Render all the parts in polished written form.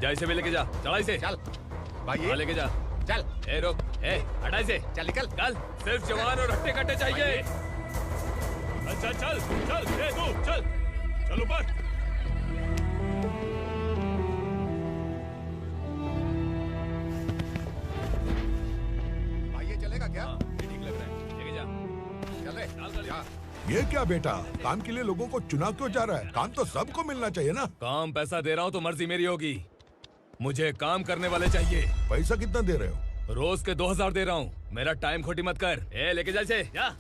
जा इसे भी लेके जा, चला इसे। चल भाई लेके जा। चल। ए रोक, ए हटा इसे। चल निकल। चल, सिर्फ जवान और हट्टे कट्टे चाहिए। अच्छा चल चल, ए तू चल, चल ऊपर। भाई ये चलेगा क्या? ये ठीक लग रहा है, लेके जा। चल रे, चल जा। ये क्या बेटा, काम के लिए लोगों को चुना क्यों जा रहा है? काम तो सबको मिलना चाहिए ना। काम पैसा दे रहा हूँ तो मर्जी मेरी होगी, मुझे काम करने वाले चाहिए। पैसा कितना दे रहे हो? रोज के 2000 दे रहा हूँ, मेरा टाइम खोटी मत कर। ए लेके जा इसे, जा।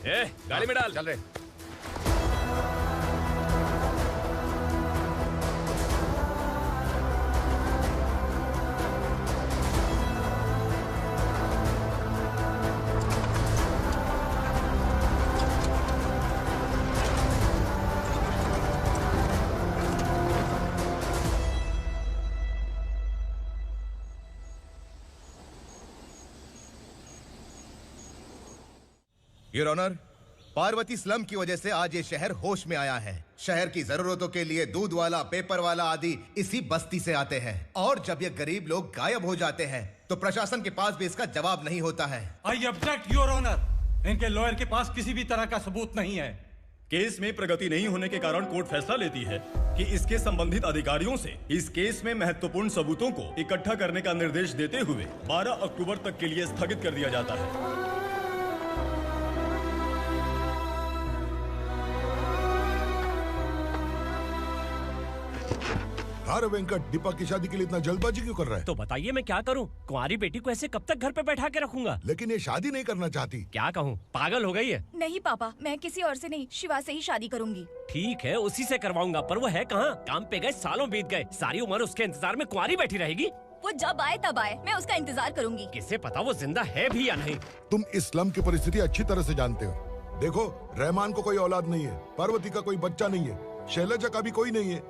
ए गाड़ी में डाल। चल रे। योर ऑनर, पार्वती स्लम की वजह से आज ये शहर होश में आया है। शहर की जरूरतों के लिए दूध वाला, पेपर वाला आदि इसी बस्ती से आते हैं, और जब ये गरीब लोग गायब हो जाते हैं तो प्रशासन के पास भी इसका जवाब नहीं होता है। आई ऑब्जेक्ट योर ऑनर, इनके लॉयर के पास किसी भी तरह का सबूत नहीं है। केस में प्रगति नहीं होने के कारण कोर्ट फैसला लेती है कि इसके संबंधित अधिकारियों से इस केस में महत्वपूर्ण सबूतों को इकट्ठा करने का निर्देश देते हुए 12 अक्टूबर तक के लिए स्थगित कर दिया जाता है। अरे वेंकट, दीपक की शादी के लिए इतना जल्दबाजी क्यों कर रहा है? तो बताइए मैं क्या करूं? कुंवारी बेटी को ऐसे कब तक घर पे बैठा के रखूंगा? लेकिन ये शादी नहीं करना चाहती। क्या कहूं, पागल हो गई है? नहीं पापा, मैं किसी और से नहीं, शिवा से ही शादी करूंगी। ठीक है, उसी से करवाऊंगा, पर वो है कहाँ? काम पे गए, सालों बीत गए, सारी उम्र उसके इंतजार में कुंवारी बैठी रहेगी। वो जब आए तब आए, मैं उसका इंतजार करूंगी। किसे पता वो जिंदा है भी या नहीं। तुम इस्लाम की परिस्थिति अच्छी तरह से जानते हो। देखो, रहमान को कोई औलाद नहीं है, पार्वती का कोई बच्चा नहीं है, शैलजा का भी कोई नहीं है।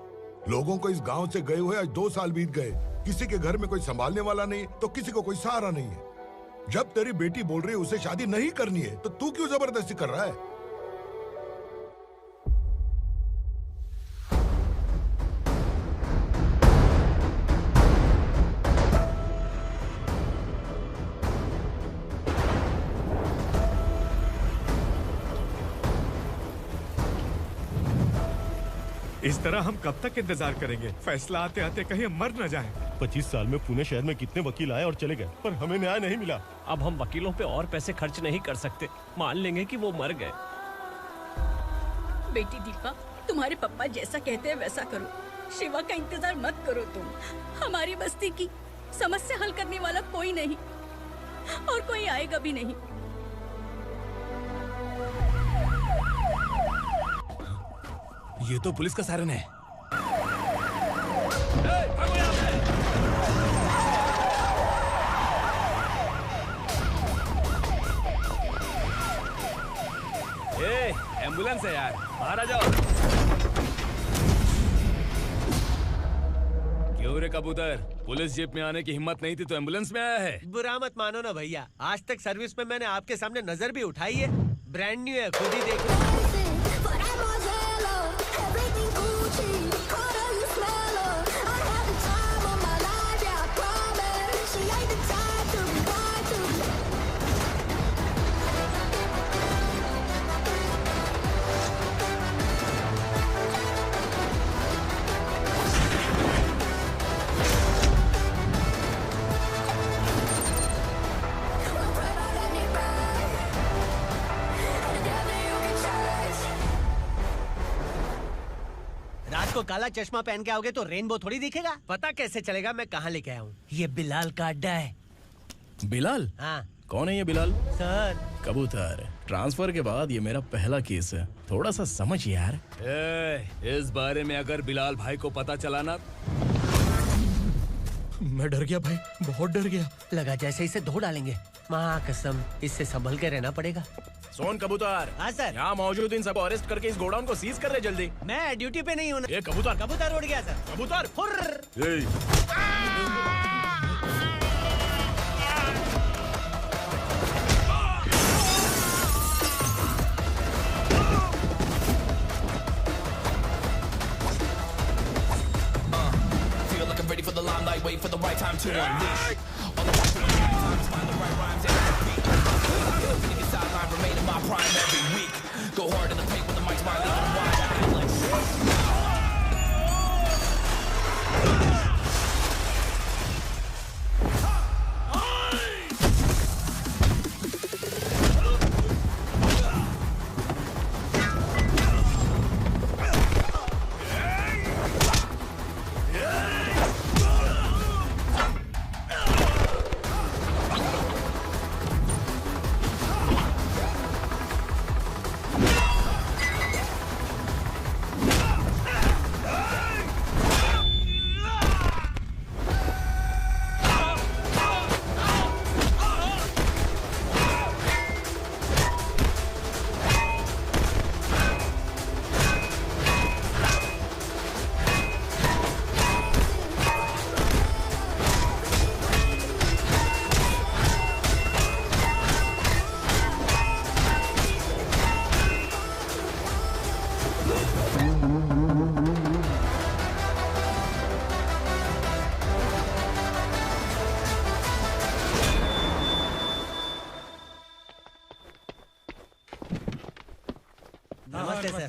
लोगों को इस गांव से गए हुए आज 2 साल बीत गए। किसी के घर में कोई संभालने वाला नहीं, तो किसी को कोई सहारा नहीं है। जब तेरी बेटी बोल रही है उसे शादी नहीं करनी है, तो तू क्यों जबरदस्ती कर रहा है? इस तरह हम कब तक इंतजार करेंगे? फैसला आते आते कहीं हम मर न जाएं। 25 साल में पुणे शहर में कितने वकील आए और चले गए, पर हमें न्याय नहीं मिला। अब हम वकीलों पे और पैसे खर्च नहीं कर सकते, मान लेंगे कि वो मर गए। बेटी दीपा, तुम्हारे पापा जैसा कहते हैं वैसा करो। शिवा का इंतजार मत करो तुम। हमारी बस्ती की समस्या हल करने वाला कोई नहीं, और कोई आएगा भी नहीं। ये तो पुलिस का सायरन है। एम्बुलेंस है यार, बाहर आ जाओ। क्यों रे कबूतर, पुलिस जीप में आने की हिम्मत नहीं थी तो एम्बुलेंस में आया है? बुरा मत मानो ना भैया, आज तक सर्विस में मैंने आपके सामने नजर भी उठाई है। ब्रांड न्यू है, खुद ही देखो। को काला चश्मा पहन के आओगे तो रेनबो थोड़ी दिखेगा। पता कैसे चलेगा मैं कहाँ लेके आया हूँ? ये बिलाल का अड्डा है। बिलाल? हाँ। कौन है ये बिलाल? सर कबूतर, ट्रांसफर के बाद ये मेरा पहला केस है, थोड़ा सा समझ यार। इस बारे में अगर बिलाल भाई को पता चला ना, मैं डर गया भाई, बहुत डर गया। लगा जैसे इसे धो डालेंगे। माँ कसम, इससे संभल के रहना पड़ेगा। सोन कबूतर। हाँ सर। यहाँ मौजूद इन सबको अरेस्ट करके इस गोडाउन को सीज कर रहे जल्दी। मैं ड्यूटी पे नहीं हूँ। ये कबूतर। कबूतर उड़ गया सर। कबूतर Feel like time to unleash. All the time to find the right rhymes and beat. Niggas sideline remain in my prime every week. Go hard in the paint with the mic's wide open wide.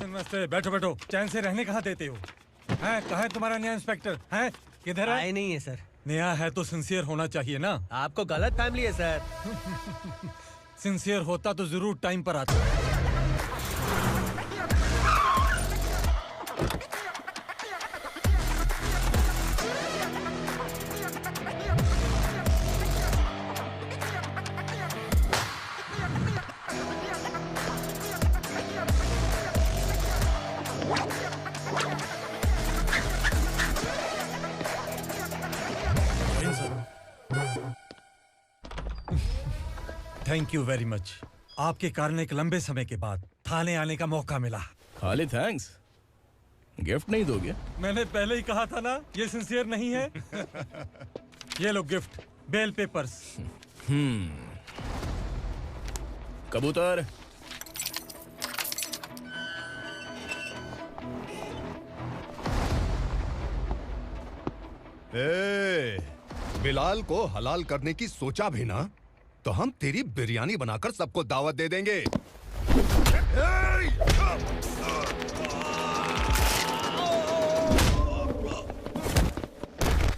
नमस्ते, बैठो बैठो। चैन से रहने कहाँ देते हो? हैं, कहाँ है तुम्हारा नया इंस्पेक्टर? हैं, किधर है? आए नहीं है सर। नया है तो सिंसियर होना चाहिए ना। आपको गलत फैमिली है सर। सिंसियर होता तो जरूर टाइम पर आता। Thank you very much. आपके कारण एक लंबे समय के बाद थाने आने का मौका मिला। खाली थैंक्स, गिफ्ट नहीं दोगे? मैंने पहले ही कहा था ना, ये सिंसियर नहीं है। ये लो गिफ्ट, बेल पेपर्स। कबूतर। बिलाल को हलाल करने की सोचा भी ना, तो हम तेरी बिरयानी बनाकर सबको दावत दे देंगे।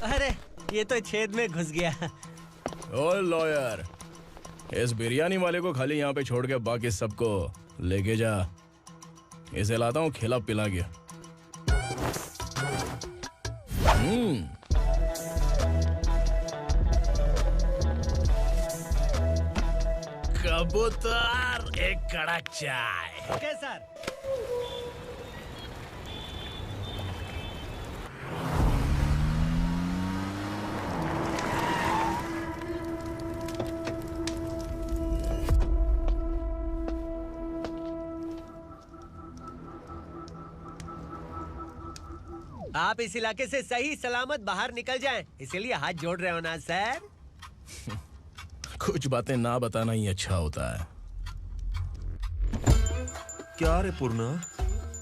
अरे ये तो छेद में घुस गया। ओ लॉयर, इस बिरयानी वाले को खाली यहाँ पे छोड़ के बाकी सबको लेके जा। इसे लाता हूँ खिला पिला के। कबूतर, एक कड़क चाय। Okay sir. आप इस इलाके से सही सलामत बाहर निकल जाएं, इसीलिए हाथ जोड़ रहे हो ना सर? कुछ बातें ना बताना ही अच्छा होता है। क्या रे पूर्णा,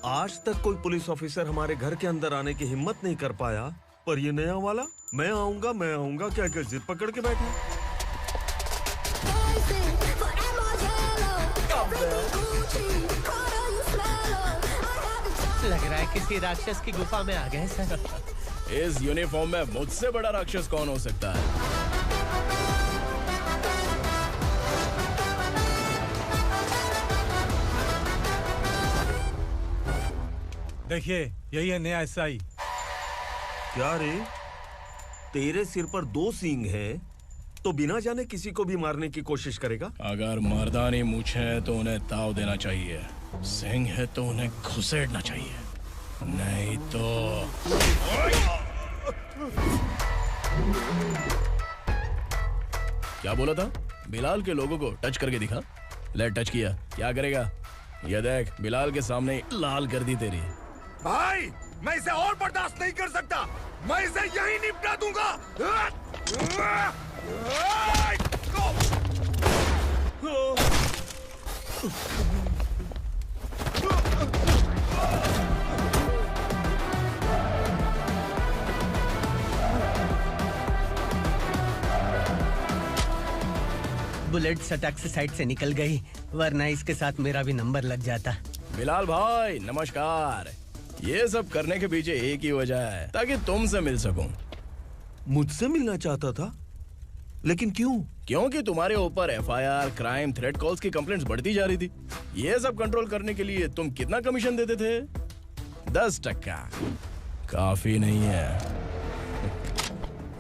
आज तक कोई पुलिस ऑफिसर हमारे घर के अंदर आने की हिम्मत नहीं कर पाया, पर ये नया वाला मैं आऊंगा क्या क्या जिद पकड़ के बैठा। लग रहा है किसी राक्षस की गुफा में आ गए सर। इस यूनिफॉर्म में मुझसे बड़ा राक्षस कौन हो सकता है? देखिए, यही है नया एसआई। क्या रे, तेरे सिर पर 2 सींग है तो बिना जाने किसी को भी मारने की कोशिश करेगा? अगर मर्दानी मूंछ है तो उन्हें ताव देना चाहिए, सिंह है तो उन्हें घुसेड़ना चाहिए, नहीं तो। क्या बोला था? बिलाल के लोगों को टच करके दिखा। ले टच किया, क्या करेगा? ये देख, बिलाल के सामने लाल कर दी तेरी। भाई, मैं इसे और बर्दाश्त नहीं कर सकता, मैं इसे यहीं निपटा दूंगा। बुलेट सटक से साइड से निकल गई, वरना इसके साथ मेरा भी नंबर लग जाता। बिलाल भाई नमस्कार। ये सब करने के पीछे एक ही वजह है, ताकि तुमसे मिल सकूं। मुझसे मिलना चाहता था, लेकिन क्यों? क्योंकि तुम्हारे ऊपर एफआईआर, क्राइम, थ्रेट कॉल्स की कंप्लेंट्स बढ़ती जा रही थी। ये सब कंट्रोल करने के लिए तुम कितना कमीशन देते थे? 10%। काफी नहीं है,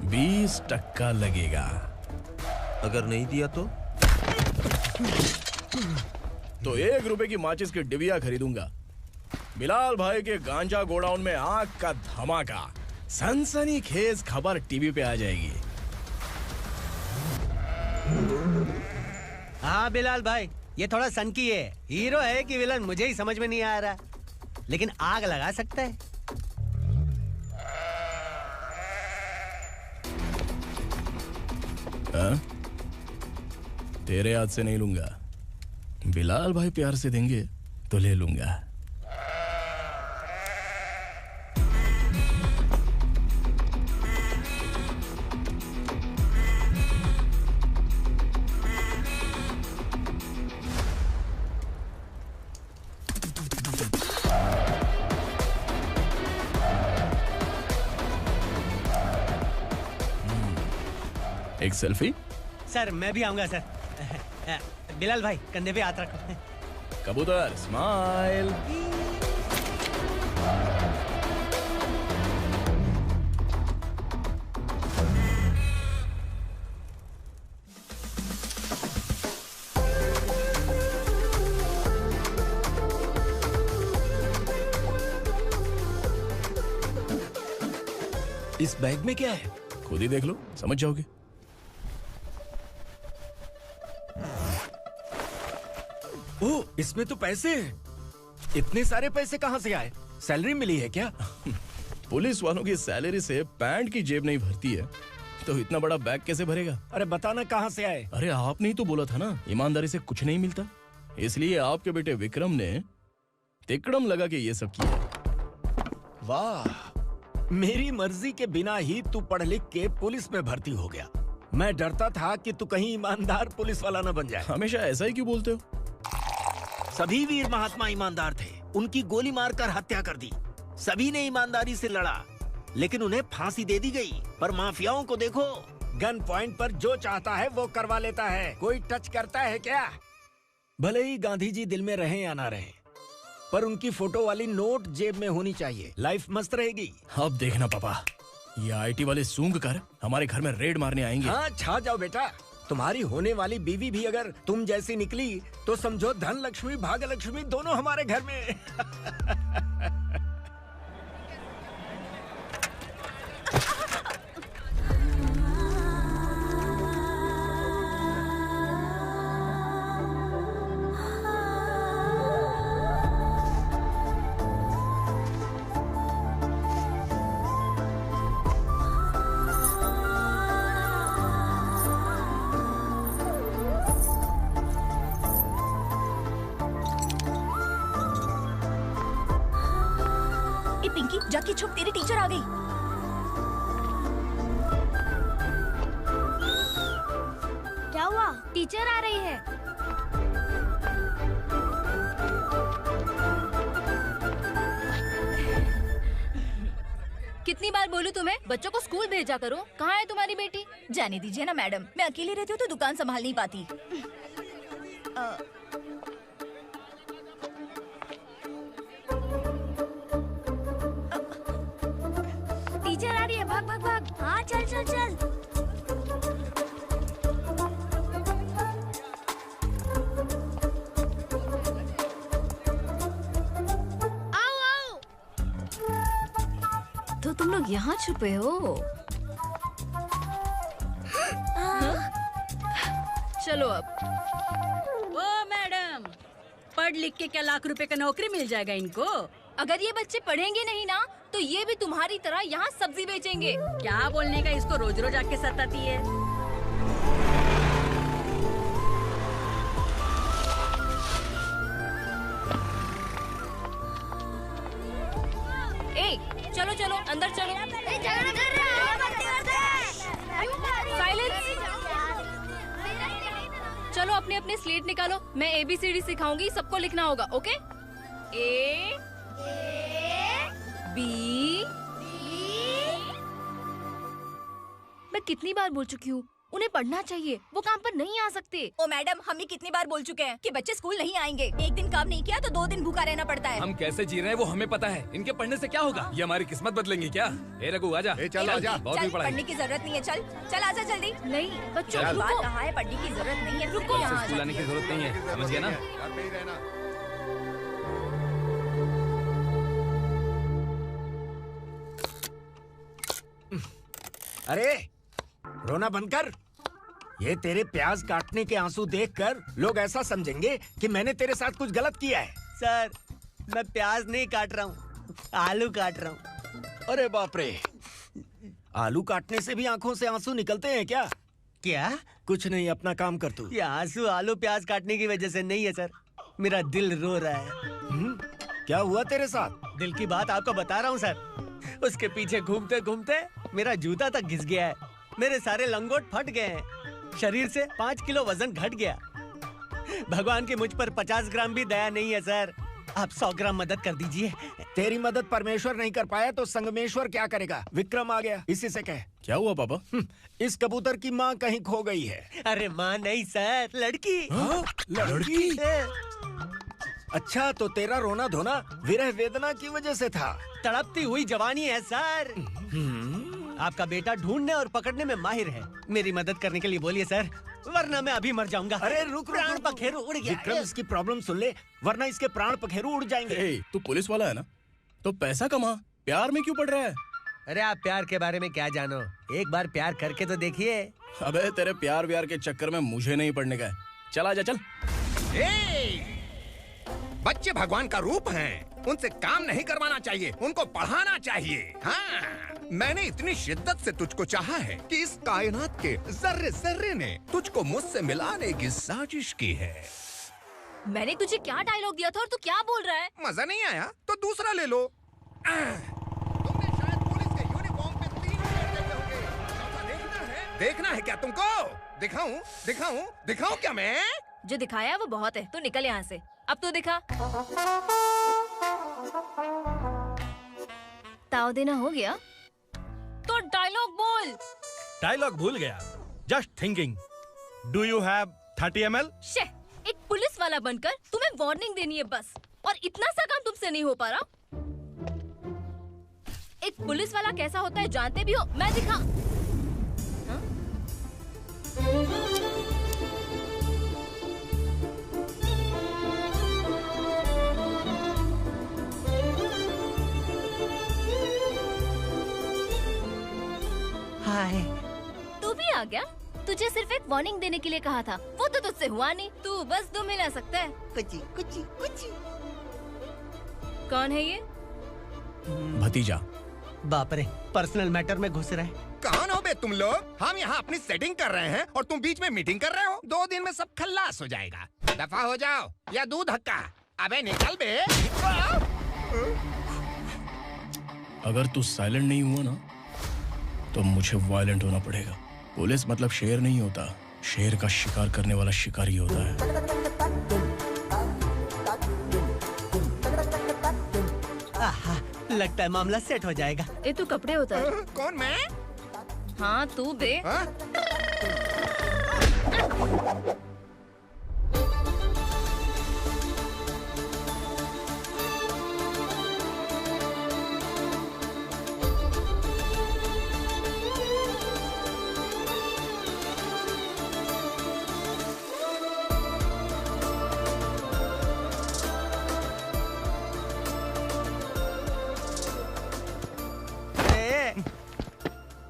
20% लगेगा। अगर नहीं दिया तो 1 रुपए की माचिस की डिबिया खरीदूंगा। बिलाल भाई के गांजा गोडाउन में आग का धमाका, सनसनीखेज खबर टीवी पे आ जाएगी। हाँ बिलाल भाई, ये थोड़ा सनकी है। हीरो है कि विलन मुझे ही समझ में नहीं आ रहा, लेकिन आग लगा सकता है। हाँ? तेरे हाथ से नहीं लूंगा, बिलाल भाई प्यार से देंगे तो ले लूंगा। एक सेल्फी? सर मैं भी आऊंगा सर। बिलाल भाई कंधे पे हाथ रखो। कबूतर स्माइल। इस बैग में क्या है? खुद ही देख लो, समझ जाओगे। ओह, इसमें तो पैसे हैं। इतने सारे पैसे कहाँ से आए? सैलरी मिली है क्या? पुलिस वालों की सैलरी से पैंट की जेब नहीं भरती है, तो इतना बड़ा बैग कैसे भरेगा? अरे बताना कहाँ से आए? अरे आपने ही तो बोला था ना, ईमानदारी से कुछ नहीं मिलता। इसलिए आपके बेटे विक्रम ने तिकड़म लगा के ये सब किया। वाह, मेरी मर्जी के बिना ही तू पढ़ लिख के पुलिस में भर्ती हो गया। मैं डरता था कि तू कहीं ईमानदार पुलिस वाला न बन जाए। हमेशा ऐसा ही क्यों बोलते हो? सभी वीर महात्मा ईमानदार थे, उनकी गोली मारकर हत्या कर दी। सभी ने ईमानदारी से लड़ा, लेकिन उन्हें फांसी दे दी गई। पर माफियाओं को देखो, गन पॉइंट पर जो चाहता है वो करवा लेता है। कोई टच करता है क्या? भले ही गांधी जी दिल में रहे या ना रहे, पर उनकी फोटो वाली नोट जेब में होनी चाहिए। लाइफ मस्त रहेगी। अब देखना पापा, ये आईटी वाले सूंघ कर हमारे घर में रेड मारने आएंगे। हाँ, छा जाओ बेटा। तुम्हारी होने वाली बीवी भी अगर तुम जैसी निकली तो समझो धन लक्ष्मी भाग्य लक्ष्मी दोनों हमारे घर में। पिंकी जाके छुप, तेरी टीचर आ गई। क्या हुआ? टीचर आ रही है। कितनी बार बोलूं तुम्हें, बच्चों को स्कूल भेजा करो। कहाँ है तुम्हारी बेटी? जाने दीजिए ना मैडम, मैं अकेली रहती हूँ तो दुकान संभाल नहीं पाती। टीचर आ रही है, भाग भाग भाग। हाँ चल चल चल। आओ आओ। तो तुम लोग यहाँ छुपे हो? चलो अब। ओ मैडम, पढ़ लिख के क्या लाख रुपए का नौकरी मिल जाएगा इनको? अगर ये बच्चे पढ़ेंगे नहीं ना, तो ये भी तुम्हारी तरह यहाँ सब्जी बेचेंगे। क्या बोलने का, इसको रोज रोज आके सताती है। ए, चलो चलो अंदर चलो। साइलेंस। मैं ABCD सिखाऊंगी, सबको लिखना होगा, ओके? A B। मैं कितनी बार बोल चुकी हूँ, उन्हें पढ़ना चाहिए, वो काम पर नहीं आ सकते। ओ मैडम, हम भी कितनी बार बोल चुके हैं कि बच्चे स्कूल नहीं आएंगे। एक दिन काम नहीं किया तो 2 दिन भूखा रहना पड़ता है। हम कैसे जी रहे हैं वो हमें पता है, इनके पढ़ने से क्या होगा? ये हमारी किस्मत बदलेंगे क्या? ए रघु आजा। चल आजा। बहुत भी पढ़ाई। पढ़ने की जरूरत नहीं है, चल आजा जल्दी। नहीं बच्चों, चल। रुको। कहा है पढ़ने की जरूरत नहीं है, रुको। स्कूल आने की जरूरत नहीं है, समझ गया ना? अरे रोना बंद कर। ये तेरे प्याज काटने के आंसू देखकर लोग ऐसा समझेंगे कि मैंने तेरे साथ कुछ गलत किया है। सर, मैं प्याज नहीं काट रहा हूँ, आलू काट रहा हूँ। अरे बाप रे, आलू काटने से भी आंखों से आंसू निकलते हैं क्या? क्या? कुछ नहीं, अपना काम कर तू। ये आंसू आलू प्याज काटने की वजह से नहीं है सर, मेरा दिल रो रहा है। क्या हुआ तेरे साथ? दिल की बात आपको बता रहा हूँ सर। उसके पीछे घूमते घूमते मेरा जूता तक घिस गया है, मेरे सारे लंगोट फट गए हैं, शरीर से 5 किलो वजन घट गया। भगवान की मुझ पर 50 ग्राम भी दया नहीं है सर, आप 100 ग्राम मदद कर दीजिए। तेरी मदद परमेश्वर नहीं कर पाया तो संगमेश्वर क्या करेगा? विक्रम आ गया, इसी से कह। क्या हुआ पापा? इस कबूतर की माँ कहीं खो गई है। अरे माँ नहीं सर, लड़की। लड़की? अच्छा, तो तेरा रोना धोना विरह वेदना की वजह से था। तड़पती हुई जवानी है सर। आपका बेटा ढूंढने और पकड़ने में माहिर है, मेरी मदद करने के लिए बोलिए सर, वरना मैं अभी मर जाऊंगा। अरे रुक, प्राण पखेरु उड़ गया। विक्रम, इसकी प्रॉब्लम सुन ले, वरना इसके प्राण पखेरु उड़ जाएंगे। तू पुलिस वाला है ना, तो पैसा कमा, प्यार में क्यों पड़ रहा है? अरे आप प्यार के बारे में क्या जानो, एक बार प्यार करके तो देखिए। अबे तेरे प्यार व्यार के चक्कर में मुझे नहीं पड़ने का है, चल आजा चल। बच्चे भगवान का रूप हैं, उनसे काम नहीं करवाना चाहिए, उनको पढ़ाना चाहिए। हाँ, मैंने इतनी शिद्दत से तुझको चाहा है कि इस कायनात के जर्रे जर्रे ने तुझको मुझसे मिलाने की साजिश की है। मैंने तुझे क्या डायलॉग दिया था और तू क्या बोल रहा है? मजा नहीं आया तो दूसरा ले लो। तुमने शायद पुलिस के यूनिफॉर्म पे 3 लड़के होंगे। देखना है क्या तुमको? दिखाऊं दिखाऊं दिखाऊं क्या मैं? जो दिखाया वो बहुत है, तू निकल यहाँ से। अब तू दिखा। ताव देना हो गया तो डायलॉग बोल। डायलॉग भूल गया। Just thinking, do you have 30 ml? शे, एक पुलिस वाला बनकर तुम्हें वार्निंग देनी है बस, और इतना सा काम तुमसे नहीं हो पा रहा। एक पुलिस वाला कैसा होता है जानते भी हो? मैं दिखा। हाय, तू भी आ गया? तुझे सिर्फ एक वार्निंग देने के लिए कहा था, वो तो तुझसे हुआ नहीं। तू बस 2 मिला सकता है। कुची कुची कुची। कौन है ये? भतीजा। बाप रे, पर्सनल मैटर में घुस रहे। कौन हो बे तुम लोग? हम यहाँ अपनी सेटिंग कर रहे हैं और तुम बीच में मीटिंग कर रहे हो। 2 दिन में सब खल्लास हो जाएगा। दफा हो जाओ या दूध हक्का। अबे निकल बे। अगर तू साइलेंट नहीं हुआ ना तो मुझे वायलेंट होना पड़ेगा। पुलिस मतलब शेर नहीं होता, शेर का शिकार करने वाला शिकारी होता है। आहा, लगता है मामला सेट हो जाएगा। ये तू कपड़े उतार। कौन मैं? हाँ तू बे।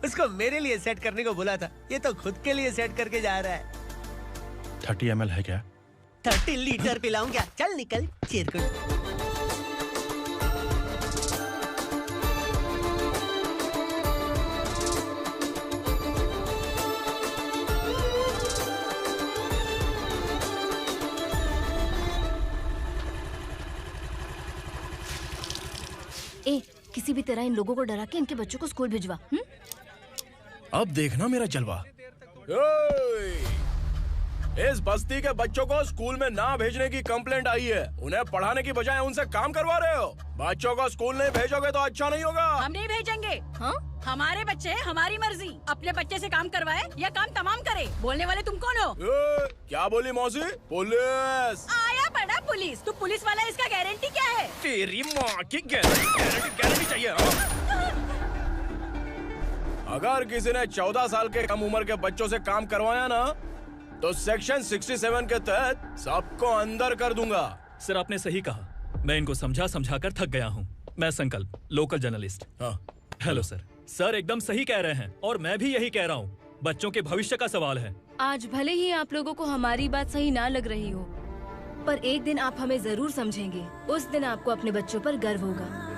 उसको मेरे लिए सेट करने को बोला था, ये तो खुद के लिए सेट करके जा रहा है। 30 ml है क्या? 30 लीटर पिलाऊं क्या? चल निकल चिरकुट। ए, किसी भी तरह इन लोगों को डरा के इनके बच्चों को स्कूल भिजवा। अब देखना मेरा जलवा। इस बस्ती के बच्चों को स्कूल में ना भेजने की कंप्लेंट आई है। उन्हें पढ़ाने की बजाय उनसे काम करवा रहे हो। बच्चों को स्कूल नहीं भेजोगे तो अच्छा नहीं होगा। हम नहीं भेजेंगे। हाँ? हमारे बच्चे हमारी मर्जी। अपने बच्चे से काम करवाए या काम तमाम करे। बोलने वाले तुम कौन हो? क्या बोली मौसी? पुलिस आया पड़ा पुलिस। तू पुलिस वाला, इसका गारंटी क्या है? तेरी माँ की गारंटी चाहिए। अगर किसी ने 14 साल के कम उम्र के बच्चों से काम करवाया ना तो सेक्शन 67 के तहत सबको अंदर कर दूंगा। सर आपने सही कहा। मैं इनको समझा कर थक गया हूँ। मैं संकल्प, local journalist. Hello sir. Sir एकदम सही कह रहे हैं और मैं भी यही कह रहा हूँ। बच्चों के भविष्य का सवाल है। आज भले ही आप लोगों को हमारी बात सही ना लग रही हो, पर एक दिन आप हमें जरूर समझेंगे। उस दिन आपको अपने बच्चों पर गर्व होगा।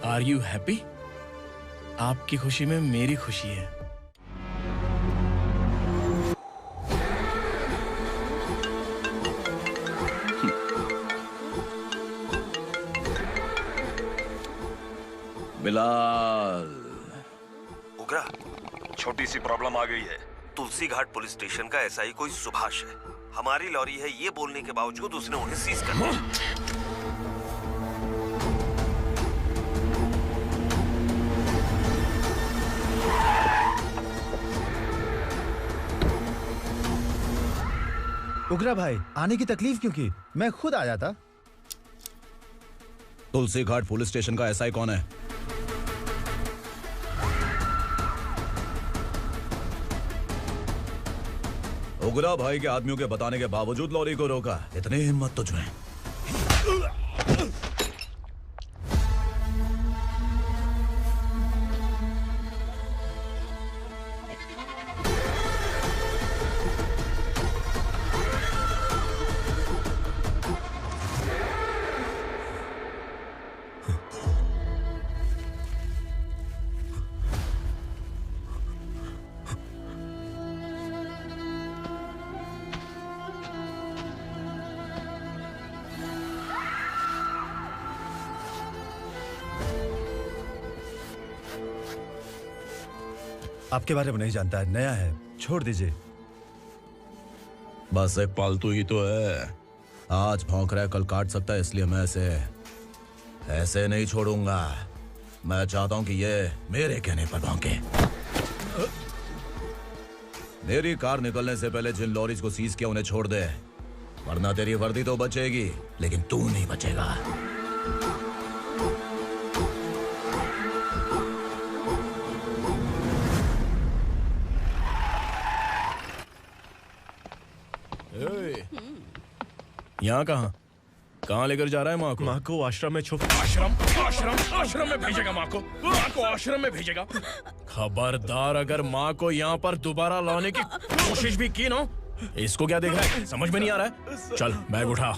Are you happy? आपकी खुशी में मेरी खुशी है। बिलाल। उग्रा, छोटी सी प्रॉब्लम आ गई है। तुलसी घाट पुलिस स्टेशन का एसआई कोई सुभाष है। हमारी लॉरी है ये बोलने के बावजूद उसने उन्हें सीज कर दिया। उग्रा भाई, आने की तकलीफ क्यों की? मैं खुद आ जाता। तुलसी घाट पुलिस स्टेशन का एसआई कौन है? उग्रा भाई के आदमियों के बताने के बावजूद लॉरी को रोका। इतनी हिम्मत तुझमें? आपके बारे में नहीं जानता है, नया है, छोड़ दीजिए। बस एक पालतू ही तो है। आज भौंक रहा है, कल काट सकता है, इसलिए मैं ऐसे नहीं छोड़ूंगा। मैं चाहता हूं कि ये मेरे कहने पर भौंके। मेरी कार निकलने से पहले जिन लॉरीज को सीज किया उन्हें छोड़ दे, वरना तेरी वर्दी तो बचेगी लेकिन तू नहीं बचेगा। यहाँ कहाँ लेकर जा रहा है माँ को? माँ को आश्रम में आश्रम में भेजेगा माँ को आश्रम में भेजेगा। खबरदार, अगर माँ को यहाँ पर दोबारा लाने की कोशिश भी की ना। इसको क्या देख रहा है? समझ में नहीं आ रहा है? चल बैग उठा,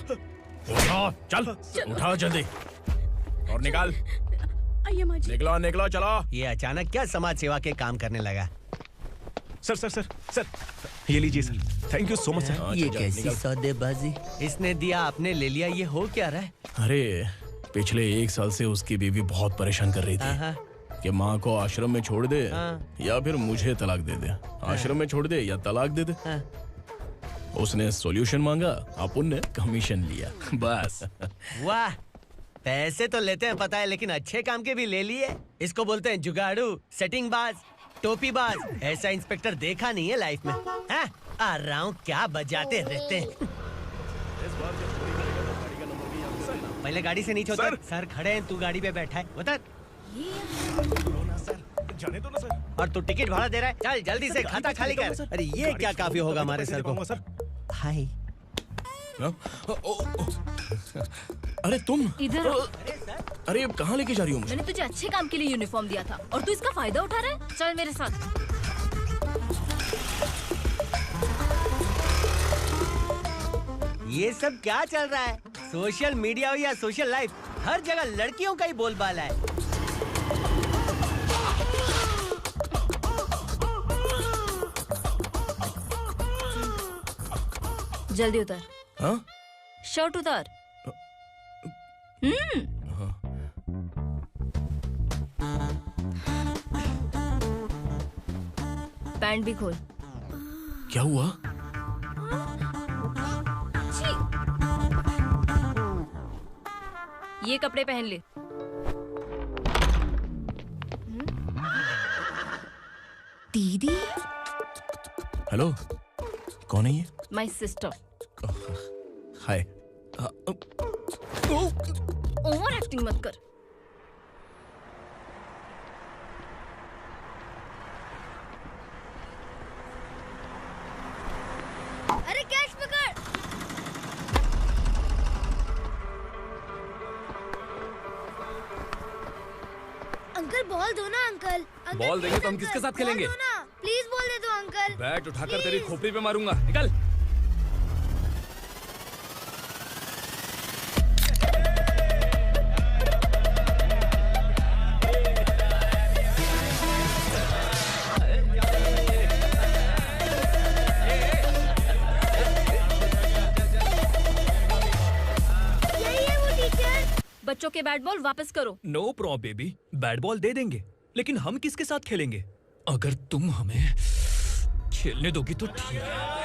चल उठा जल्दी और निकाल। निकला चला। ये अचानक क्या समाज सेवा के काम करने लगा? सर ये लीजिए sir. Thank you so much sir. ये कैसी सौदेबाजी? इसने दिया, आपने ले लिया, ये हो क्या रहा है? अरे पिछले 1 साल से उसकी बीवी बहुत परेशान कर रही थी कि माँ को आश्रम में छोड़ दे या फिर मुझे तलाक दे दे। आश्रम में छोड़ दे या तलाक दे दे। उसने सॉल्यूशन मांगा, अपन ने कमीशन लिया, बस। वाह, पैसे तो लेते हैं पता है, लेकिन अच्छे काम के भी ले लिए। इसको बोलते हैं जुगाड़ू, सेटिंग बाज, टोपी बाज। ऐसा इंस्पेक्टर देखा नहीं है लाइफ में। हाँ? आ रहा हूँ, क्या बजाते रहते हैं। पहले गाड़ी से नीचे उतर। सर खड़े हैं, तू गाड़ी पे बैठा है, उतर। जाने दो ना सर। और तू टिकट भाड़ा दे रहा है, चल जल्दी से खाता खाली कर। अरे ये क्या काफी होगा हमारे सर को। हाय। अरे तुम इधर। अरे अब कहाँ लेके जा रही हो मुझे? मैंने तुझे अच्छे काम के लिए यूनिफॉर्म दिया था और तू इसका फायदा उठा रहा है। चल मेरे साथ। ये सब क्या चल रहा है? सोशल मीडिया हो या सोशल लाइफ, हर जगह लड़कियों का ही बोलबाला है। जल्दी उतर। हाँ? शर्ट उतार। पैंट भी खोल। क्या हुआ? ये कपड़े पहन ले। दीदी। हेलो, कौन है ये? My sister. Hi. Over acting मत कर। अरे कैच पकड़। अंकल बॉल दो ना अंकल। बॉल देंगे तो हम किसके साथ खेलेंगे? प्लीज बॉल दे दो अंकल। बैट उठाकर तेरी खोपड़ी पे मारूंगा। निकल। बच्चों के बैट बॉल वापस करो। No problem baby, bat ball दे देंगे, लेकिन हम किसके साथ खेलेंगे? अगर तुम हमें खेलने दोगी तो ठीक है।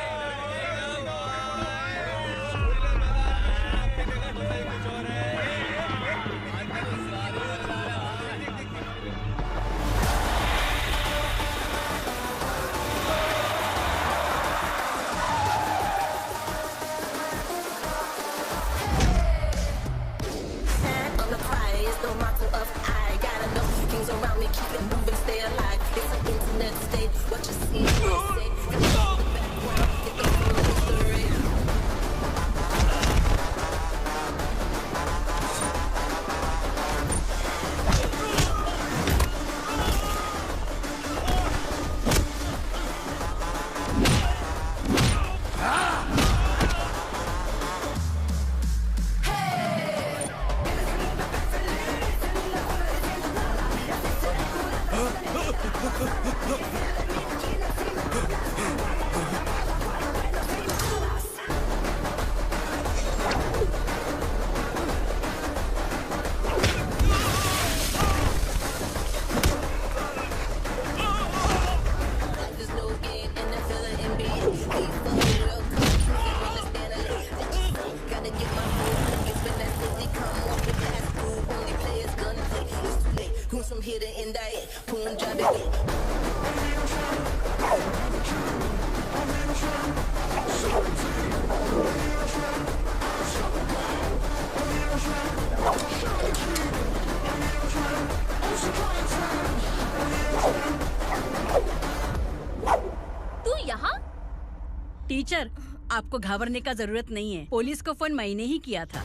टीचर, आपको घबराने का जरूरत नहीं है। पुलिस को फोन मैंने ही किया था।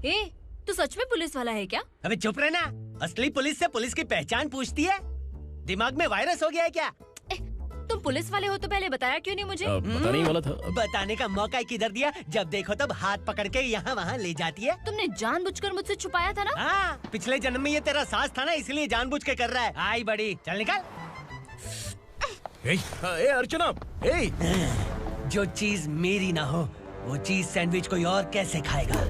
ए, तू सच में पुलिस वाला है क्या? अबे चुप रहना। असली पुलिस से पुलिस की पहचान पूछती है? दिमाग में वायरस हो गया है क्या? तुम पुलिस वाले हो तो पहले बताया क्यों नहीं मुझे? बताने ही वाला था। बताने का मौका किधर दिया? जब देखो तब हाथ पकड़ के यहाँ वहाँ ले जाती है। तुमने जानबूझकर मुझसे छुपाया था ना? हाँ, पिछले जन्म में ये तेरा सास था ना, इसलिए जानबूझ के कर रहा है। आई बड़ी, चल निकल। ए अर्चना, जो चीज मेरी ना हो वो चीज सैंडविच कोई और कैसे खाएगा?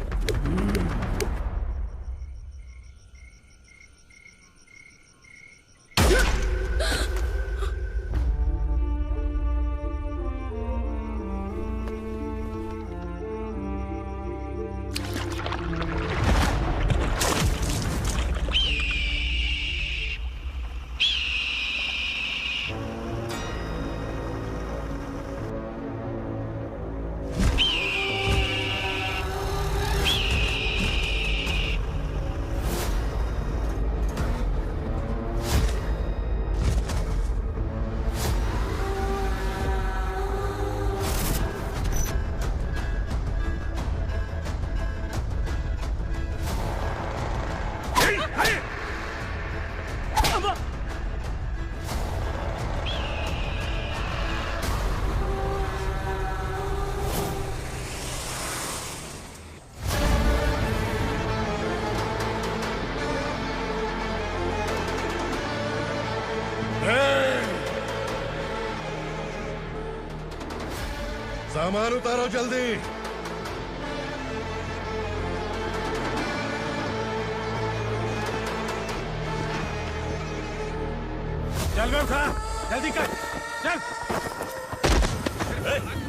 सामान उतारो जल्दी। चल बे उठा, जल्दी कर, चल।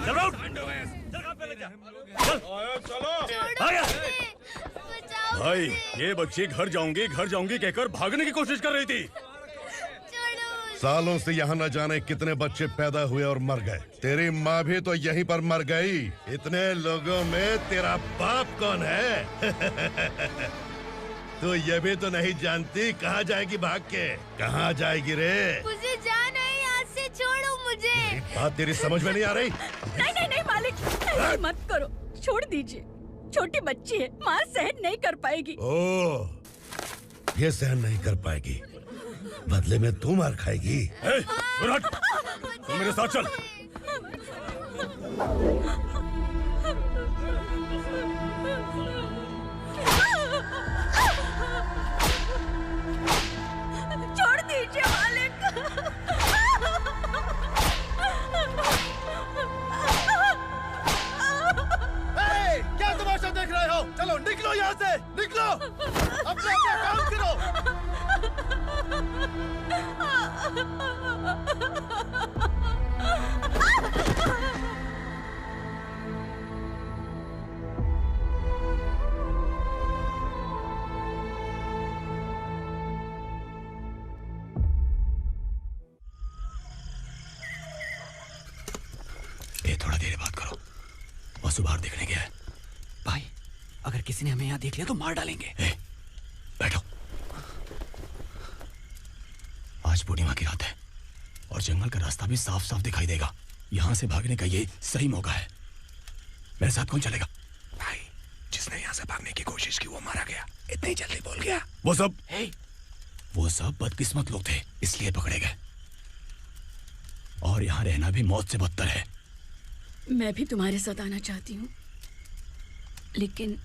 चल आउट। भाई ये बच्ची घर जाऊंगी कहकर भागने की कोशिश कर रही थी। सालों से यहाँ न जाने कितने बच्चे पैदा हुए और मर गए। तेरी माँ भी तो यहीं पर मर गई। इतने लोगों में तेरा बाप कौन है? तो ये भी तो नहीं जानती कहाँ जाएगी भाग के? कहाँ जाएगी रे? मुझे जाना है, यहाँ से छोड़ो मुझे। बात तेरी समझ में नहीं आ रही? नहीं मालिक, ऐसे मत करो, छोड़ दीजिए। छोटी बच्ची है, माँ सहन नहीं कर पाएगी। ओह, ये सहन नहीं कर पाएगी, बदले में तू मार खाएगी। तू मेरे साथ चल। छोड़ दीजिए मालिक। क्या तमाशा देख रहे हो? चलो निकलो यहाँ से, निकलो। अपना काम करो। ए, थोड़ा देर बात करो। वसु बाहर देखने गया है। भाई, अगर किसी ने हमें यहाँ देख लिया तो मार डालेंगे। बैठो। आज पूर्णिमा की रात है और जंगल का रास्ता भी साफ साफ दिखाई देगा। यहाँ से भागने का ये सही मौका है। मेरे साथ कौन चलेगा? भाई, जिसने यहाँ से भागने की कोशिश की वो मारा गया। इतनी जल्दी बोल गया। वो सब बदकिस्मत लोग थे, इसलिए पकड़े गए। और यहाँ रहना भी मौत से बदतर है। मैं भी तुम्हारे साथ आना चाहती हूँ, लेकिन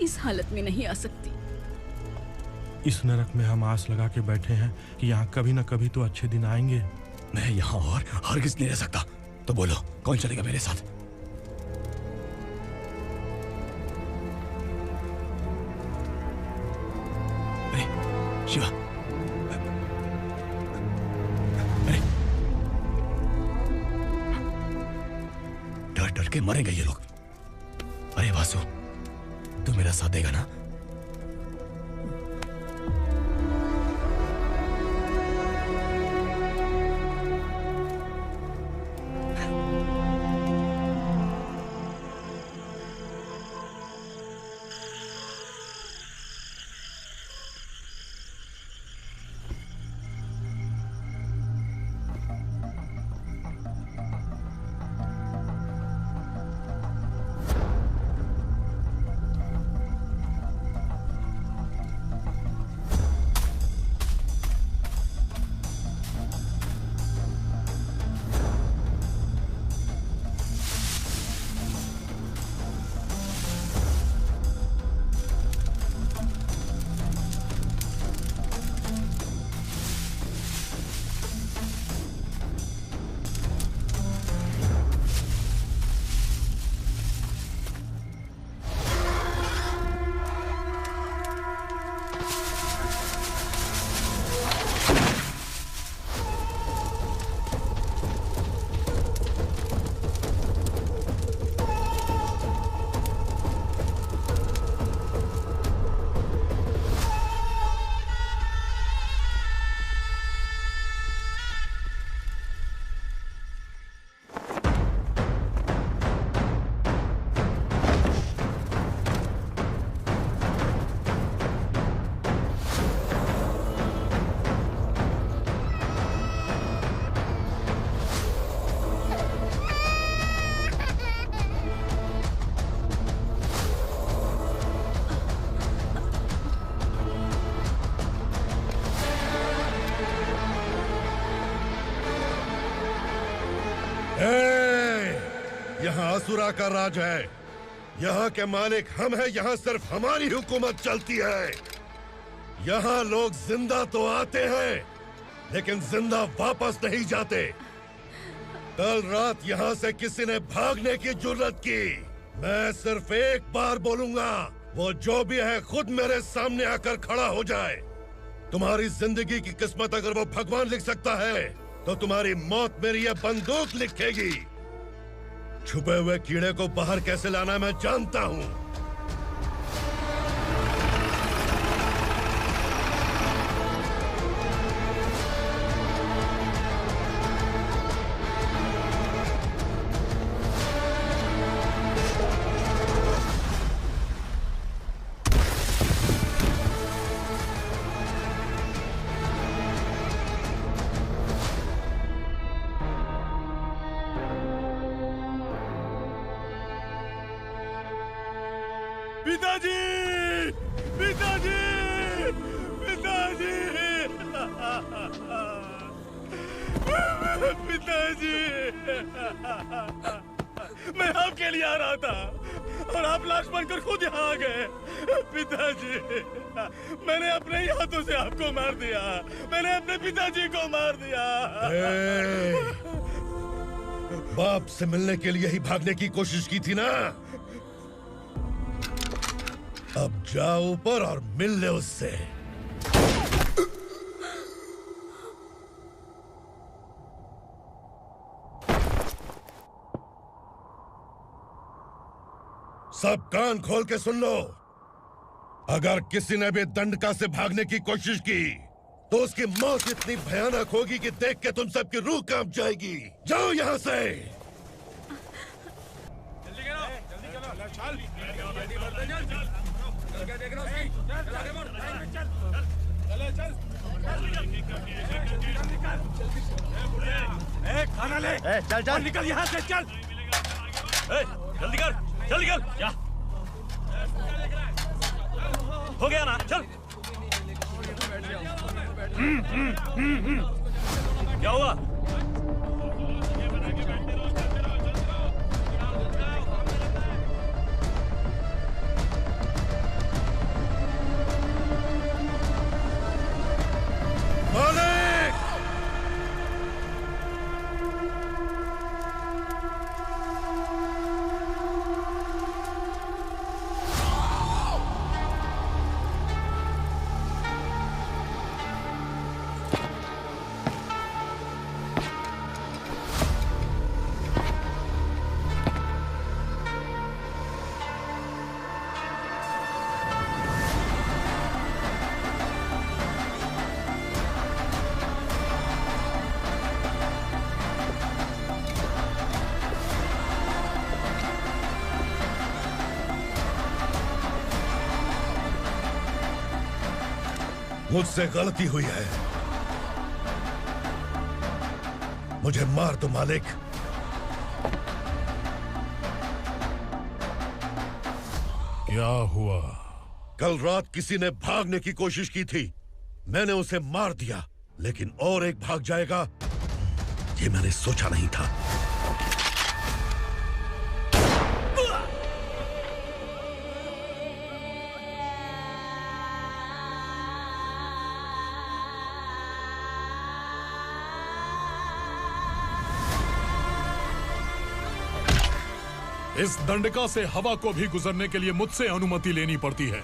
इस हालत में नहीं आ सकती। इस नरक में हम आस लगा के बैठे हैं कि यहाँ कभी न कभी तो अच्छे दिन आएंगे। मैं यहाँ और हरगिज़ नहीं रह सकता। तो बोलो, कौन चलेगा मेरे साथ? शिवा, डर डर के मरेंगे ये लोग। अरे वासु, तू मेरा साथ देगा ना? यहाँ असुरा का राज है। यहाँ के मालिक हम हैं। यहाँ सिर्फ हमारी हुकूमत चलती है। यहाँ लोग जिंदा तो आते हैं लेकिन जिंदा वापस नहीं जाते। कल रात यहाँ से किसी ने भागने की जुर्रत की, मैं सिर्फ एक बार बोलूंगा, वो जो भी है खुद मेरे सामने आकर खड़ा हो जाए। तुम्हारी जिंदगी की किस्मत अगर वो भगवान लिख सकता है तो तुम्हारी मौत मेरी ये बंदूक लिखेगी। छुपे हुए कीड़े को बाहर कैसे लाना मैं जानता हूँ। पिताजी, पिताजी, पिताजी, पिताजी, मैं आपके लिए आ रहा था और आप लाश बनकर खुद यहाँ आ गए। पिताजी, मैंने अपने ही हाथों से आपको मार दिया। मैंने अपने पिताजी को मार दिया। बाप से मिलने के लिए ही भागने की कोशिश की थी ना? अब जाओ ऊपर और मिल ले उससे। सब कान खोल के सुन लो। अगर किसी ने भी दंडका से भागने की कोशिश की तो उसकी मौत इतनी भयानक होगी कि देख के तुम सबकी रूह कांप जाएगी। जाओ यहाँ से। खाना ले। चल चल निकल यहाँ से, चल। जल्दी कर, जल्दी कर। क्या हो गया ना? चल। क्या हुआ? मुझसे गलती हुई है, मुझे मार दो मालिक। क्या हुआ? कल रात किसी ने भागने की कोशिश की थी, मैंने उसे मार दिया, लेकिन और एक भाग जाएगा ये मैंने सोचा नहीं था। इस दंडका से हवा को भी गुजरने के लिए मुझसे अनुमति लेनी पड़ती है।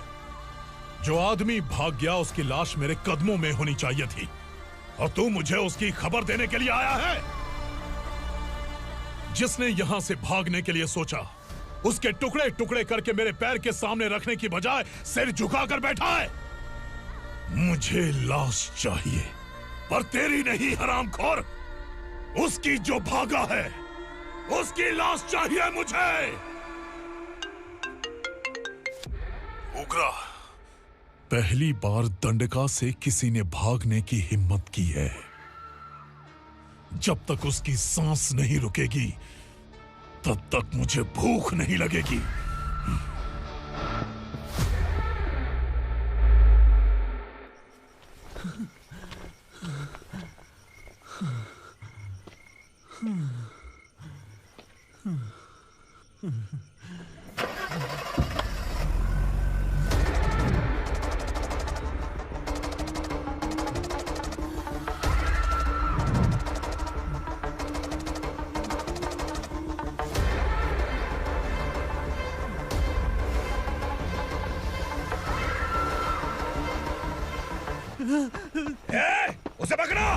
जो आदमी भाग गया उसकी लाश मेरे कदमों में होनी चाहिए थी, और तू मुझे उसकी खबर देने के लिए आया है। जिसने यहां से भागने के लिए सोचा, उसके टुकड़े टुकड़े करके मेरे पैर के सामने रखने की बजाय सिर झुकाकर बैठा है। मुझे लाश चाहिए, पर तेरी नहीं हरामखोर, उसकी जो भागा है उसकी लाश चाहिए मुझे। उग्रा, पहली बार दंडका से किसी ने भागने की हिम्मत की है। जब तक उसकी सांस नहीं रुकेगी तब तक मुझे भूख नहीं लगेगी। उसे पकड़ो।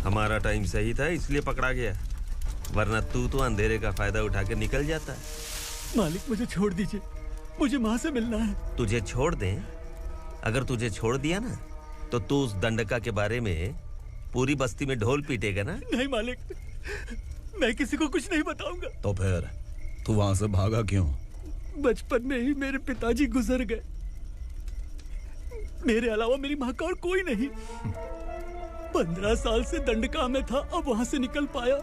हमारा टाइम सही था इसलिए पकड़ा गया, वरना तू तो अंधेरे का फायदा उठा के निकल जाता है। मालिक मुझे छोड़ दीजिए, मुझे माँ से मिलना है। तुझे छोड़ दें? अगर तुझे छोड़ दिया ना तो तू उस दंडका के बारे में पूरी बस्ती में ढोल पीटेगा ना। नहीं मालिक, मैं किसी को कुछ नहीं बताऊंगा। तो फिर तू वहां से भागा क्यों? बचपन में ही मेरे पिताजी गुजर गए, मेरे अलावा मेरी माँ का और कोई नहीं। 15 साल से दंडका में था, अब वहां से निकल पाया।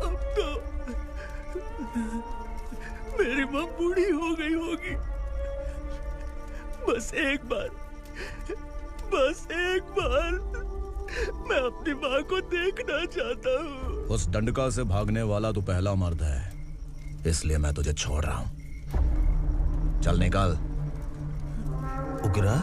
अब तो मेरी माँ बूढ़ी हो गई होगी। बस एक बार मैं अपनी माँ को देखना चाहता हूँ। उस दंडका से भागने वाला तू पहला मर्द है, इसलिए मैं तुझे छोड़ रहा हूँ। चल निकल। उग्रा?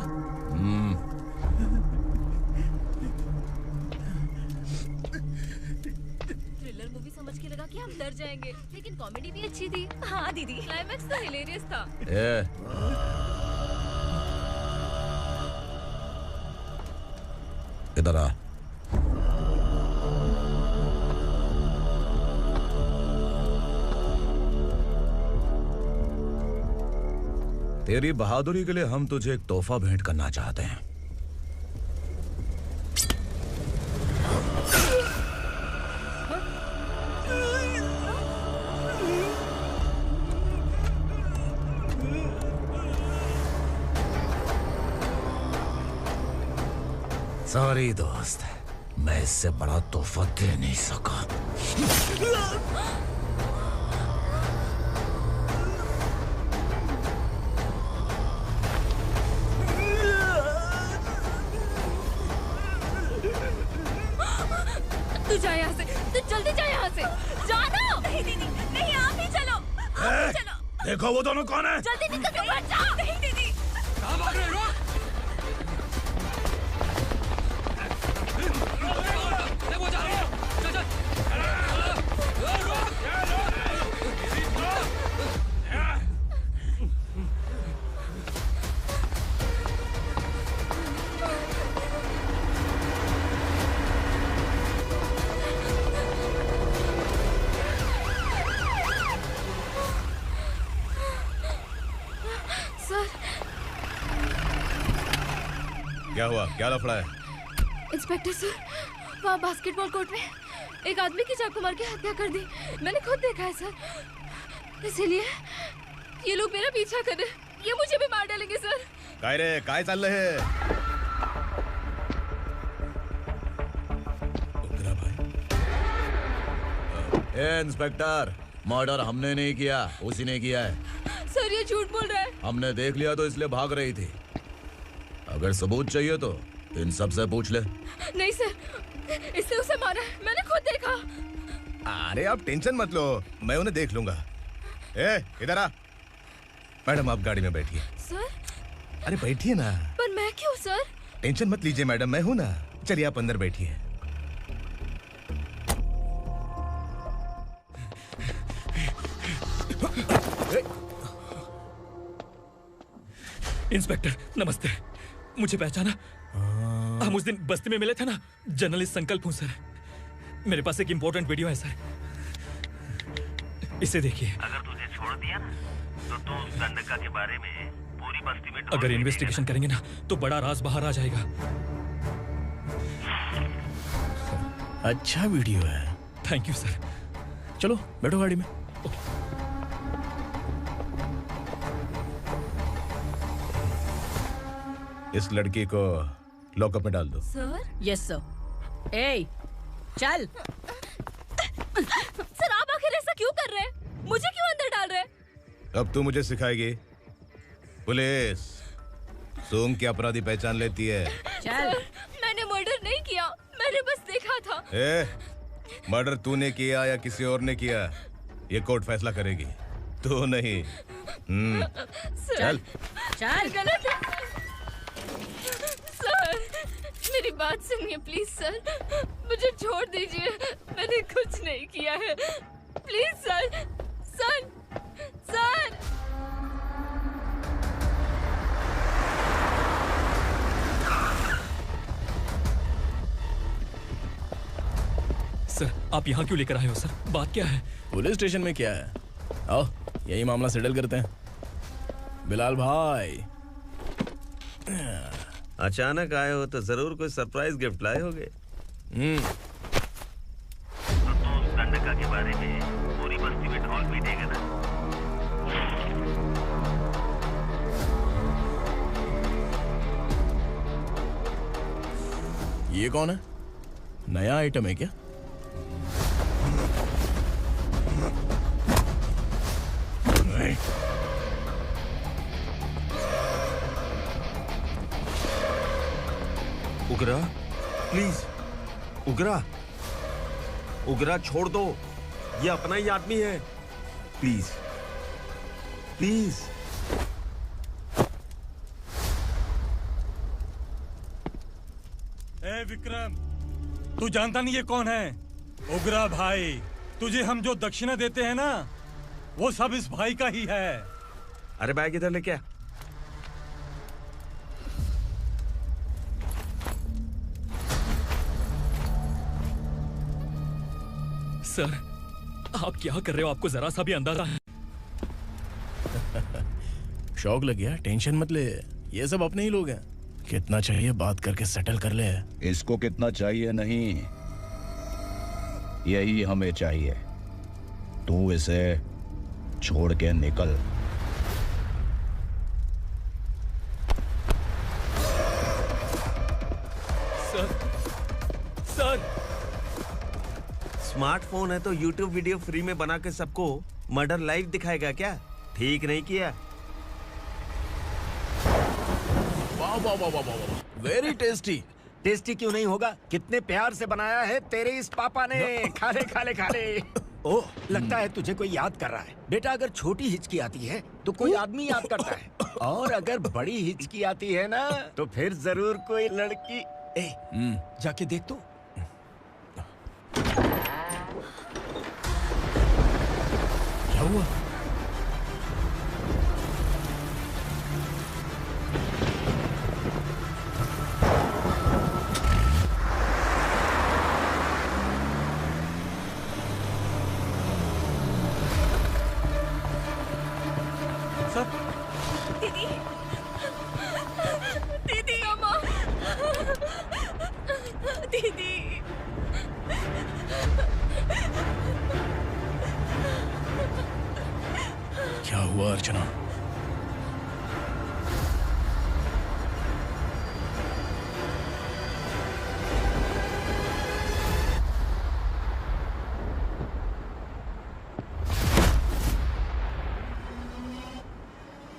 थ्रिलर मूवी समझ के लगा कि हम डर जाएंगे, लेकिन कॉमेडी भी अच्छी थी। हाँ दीदी, क्लाइमैक्स तो हिलेरियस था। इधर आ। तेरी बहादुरी के लिए हम तुझे एक तोहफा भेंट करना चाहते हैं। सॉरी दोस्त, मैं इससे बड़ा तोहफा दे नहीं सका। तू जा यहाँ से, तू जल्दी जा यहाँ से। जानो। नहीं दीदी, नहीं, आप ही चलो। आप ही चलो। देखो वो दोनों कौन है? जल्दी निकल के मत जाओ। नहीं दीदी। कहाँ भाग रहे हो? देखो जा रहे हो। चल चल। सर। क्या हुआ? क्या लफड़ा है? इंस्पेक्टर सर, वहाँ बास्केटबॉल कोर्ट में एक आदमी की चाकू मार के हत्या कर दी। मैंने खुद देखा है सर, इसीलिए ये लोग मेरा पीछा कर रहे हैं। ये मुझे भी मार डालेंगे सर। काय रे, काय चाललंय हे? ए इंस्पेक्टर, मर्डर हमने नहीं किया, उसी ने किया है। सर ये झूठ बोल रहा है। हमने देख लिया तो इसलिए भाग रही थी। अगर सबूत चाहिए तो इन सब से पूछ ले। नहीं सर, इसने उसे मारा है, मैंने खुद देखा। अरे आप टेंशन मत लो, मैं उन्हें देख लूंगा। ए, इधर आ। मैडम आप गाड़ी में बैठिए। सर? अरे बैठिए ना। पर मैं क्यों सर? टेंशन मत लीजिए मैडम, मैं हूं ना। चलिए आप अंदर बैठिए। इंस्पेक्टर नमस्ते, मुझे पहचाना? हम उस दिन बस्ती में मिले थे ना, जर्नलिस्ट संकल्प हूँ सर। मेरे पास एक इम्पोर्टेंट वीडियो है सर, इसे देखिए। अगर तुझे छोड़ दिया ना तो तू उस दंडका के बारे में पूरी बस्ती में अगर इन्वेस्टिगेशन करेंगे ना तो बड़ा राज बाहर आ जाएगा। अच्छा वीडियो है। Thank you sir. चलो बैठो गाड़ी में। इस लड़की को लॉकअप में डाल दो। सर? Yes sir. ए, चल। सर आप आखिर ऐसा क्यों कर रहे हैं? मुझे क्यों अब तू मुझे सिखाएगी? पुलिस सूंघ के अपराधी पहचान लेती है। चल। मैंने मर्डर नहीं किया, मैंने बस देखा था। मर्डर तूने किया या किसी और ने किया, ये कोर्ट फैसला करेगी, तू नहीं। चल चल। गलत है। सर मेरी बात सुनिए प्लीज सर, मुझे छोड़ दीजिए, मैंने कुछ नहीं किया है, please sir. Sir sir sir आप यहाँ क्यों लेकर आए हो सर? बात क्या है? पुलिस स्टेशन में क्या है? आओ यही मामला सेटल करते हैं। बिलाल भाई अचानक आए हो तो जरूर कोई सरप्राइज गिफ्ट लाए होगे। दंडका के बारे में पूरी बस्ती में ढोल पीटेगा ना। ये कौन है? नया आइटम है क्या? उगरा प्लीज, उगरा उगरा छोड़ दो, ये अपना ही आदमी है, प्लीज प्लीज। ए विक्रम, तू जानता नहीं ये कौन है? उगरा भाई, तुझे हम जो दक्षिणा देते हैं ना, वो सब इस भाई का ही है। अरे बैग इधर लेके आ। सर आप क्या कर रहे हो? आपको जरा सा भी अंदाजा है? शौक लग गया? टेंशन मत ले, ये सब अपने ही लोग हैं। कितना चाहिए बात करके सेटल कर ले। इसको कितना चाहिए नहीं, यही हमें चाहिए। तू इसे छोड़ के निकल। सर स्मार्टफोन है तो YouTube वीडियो फ्री में बना के सबको मर्डर लाइव दिखाएगा क्या? ठीक नहीं किया। वाह वाह वाह वाह वाह, वेरी टेस्टी। टेस्टी क्यों नहीं होगा? कितने प्यार से बनाया है तेरे इस पापा ने। खा ले खा ले खा ले। ओह, लगता है तुझे कोई याद कर रहा है। बेटा अगर छोटी हिचकी आती है तो कोई आदमी याद करता है, और अगर बड़ी हिचकी आती है ना तो फिर जरूर कोई लड़की। जाके देख तो। क्या हुआ? दीदी दीदी अम्मा दीदी क्या हुआ अर्चना?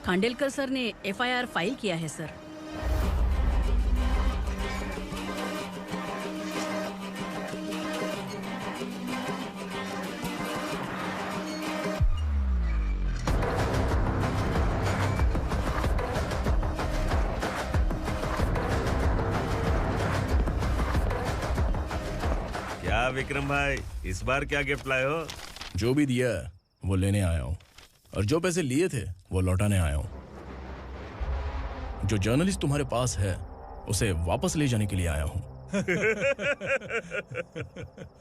खांडेलकर सर ने एफआईआर फाइल किया है सर। क्या विक्रम भाई, इस बार क्या गिफ्ट लाए हो? जो भी दिया है वो लेने आया हूँ, और जो पैसे लिए थे वो लौटाने आया हूँ। जो जर्नलिस्ट तुम्हारे पास है उसे वापस ले जाने के लिए आया हूँ।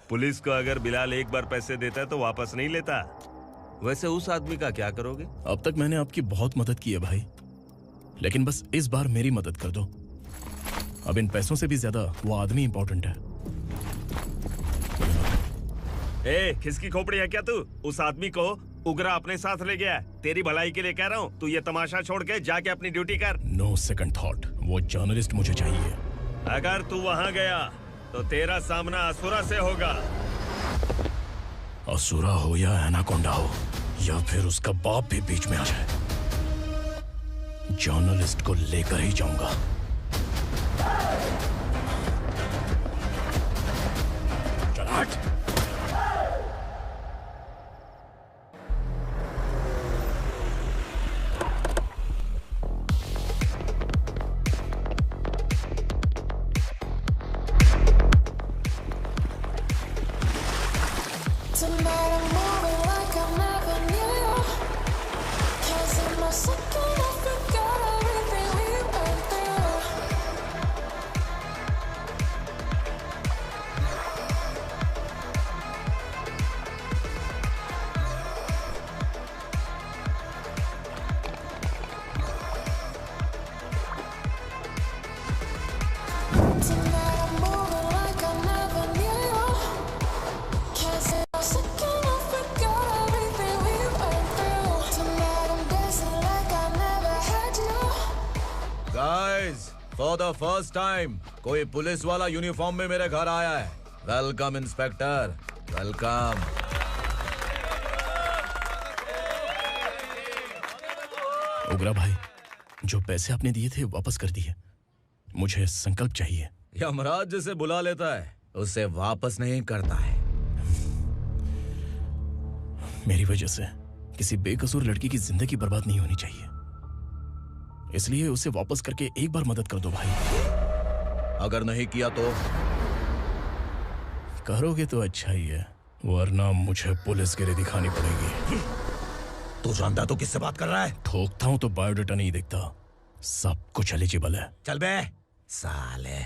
पुलिस को अगर बिलाल एक बार पैसे देता है तो वापस नहीं लेता। वैसे उस आदमी का क्या करोगे? अब तक मैंने आपकी बहुत मदद की है भाई, लेकिन बस इस बार मेरी मदद कर दो। अब इन पैसों से भी ज्यादा वो आदमी इंपॉर्टेंट है। ए, किसकी खोपड़ी है क्या तू? उस आदमी को उगरा अपने साथ ले गया। तेरी भलाई के लिए कह रहा हूँ, तू ये तमाशा छोड़ के जाके अपनी ड्यूटी कर। नो सेकंड थॉट, वो जर्नलिस्ट मुझे चाहिए। अगर तू वहाँ गया तो तेरा सामना असुरा से होगा। असुरा हो या एनाकोंडा हो, या फिर उसका बाप भी बीच में आ जाए, जर्नलिस्ट को लेकर ही जाऊंगा। चल हट। फॉर द फर्स्ट टाइम कोई पुलिस वाला यूनिफॉर्म में मेरे घर आया है। Welcome inspector, welcome. उग्रा भाई, जो पैसे आपने दिए थे वापस कर दिए। मुझे संकल्प चाहिए। यमराज जिसे बुला लेता है उसे वापस नहीं करता है। मेरी वजह से किसी बेकसूर लड़की की जिंदगी बर्बाद नहीं होनी चाहिए, इसलिए उसे वापस करके एक बार मदद कर दो भाई। अगर नहीं किया तो? करोगे तो अच्छा ही है, वरना मुझे पुलिसगिरी दिखानी पड़ेगी। तू जानता तो किससे बात कर रहा है? ठोकता हूं तो बायोडाटा नहीं दिखता, सब कुछ एलिजिबल है। चल बे साले।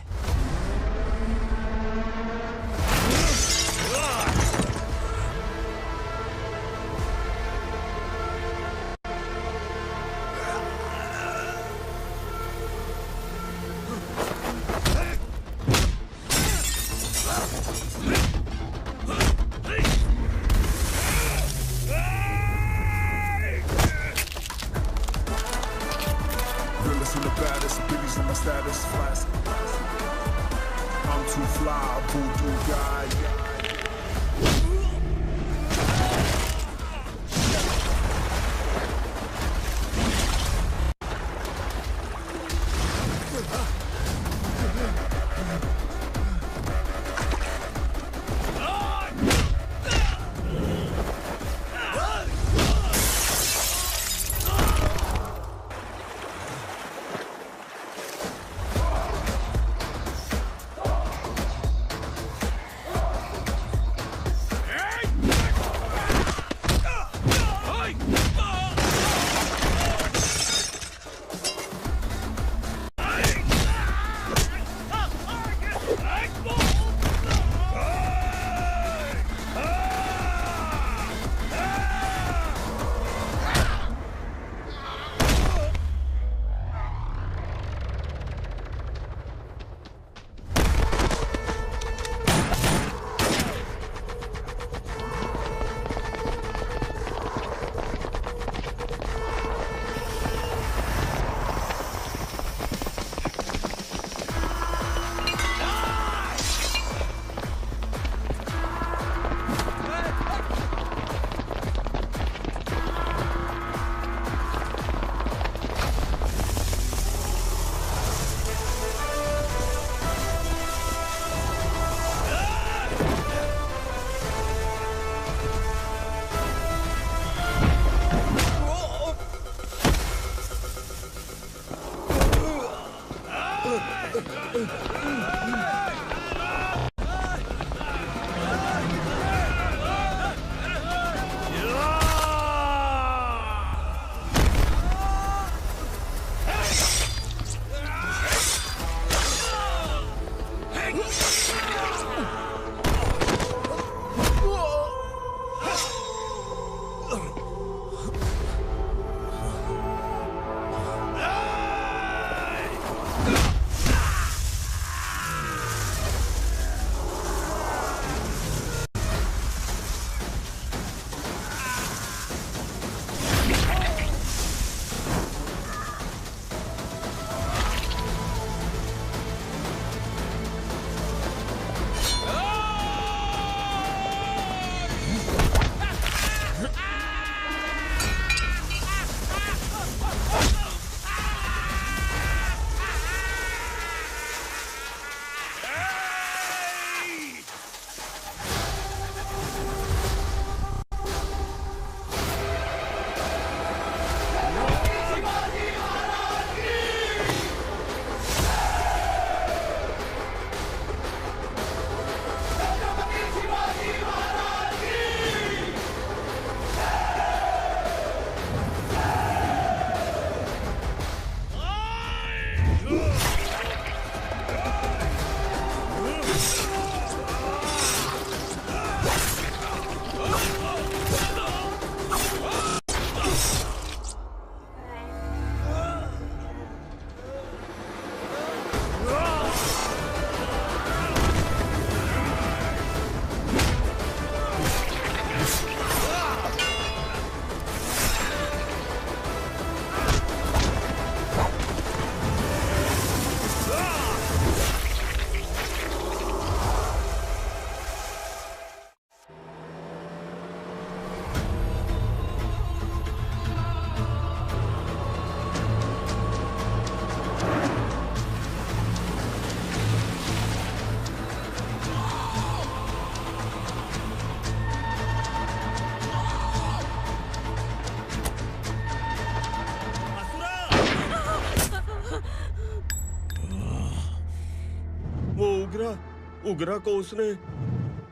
उगरा को उसने।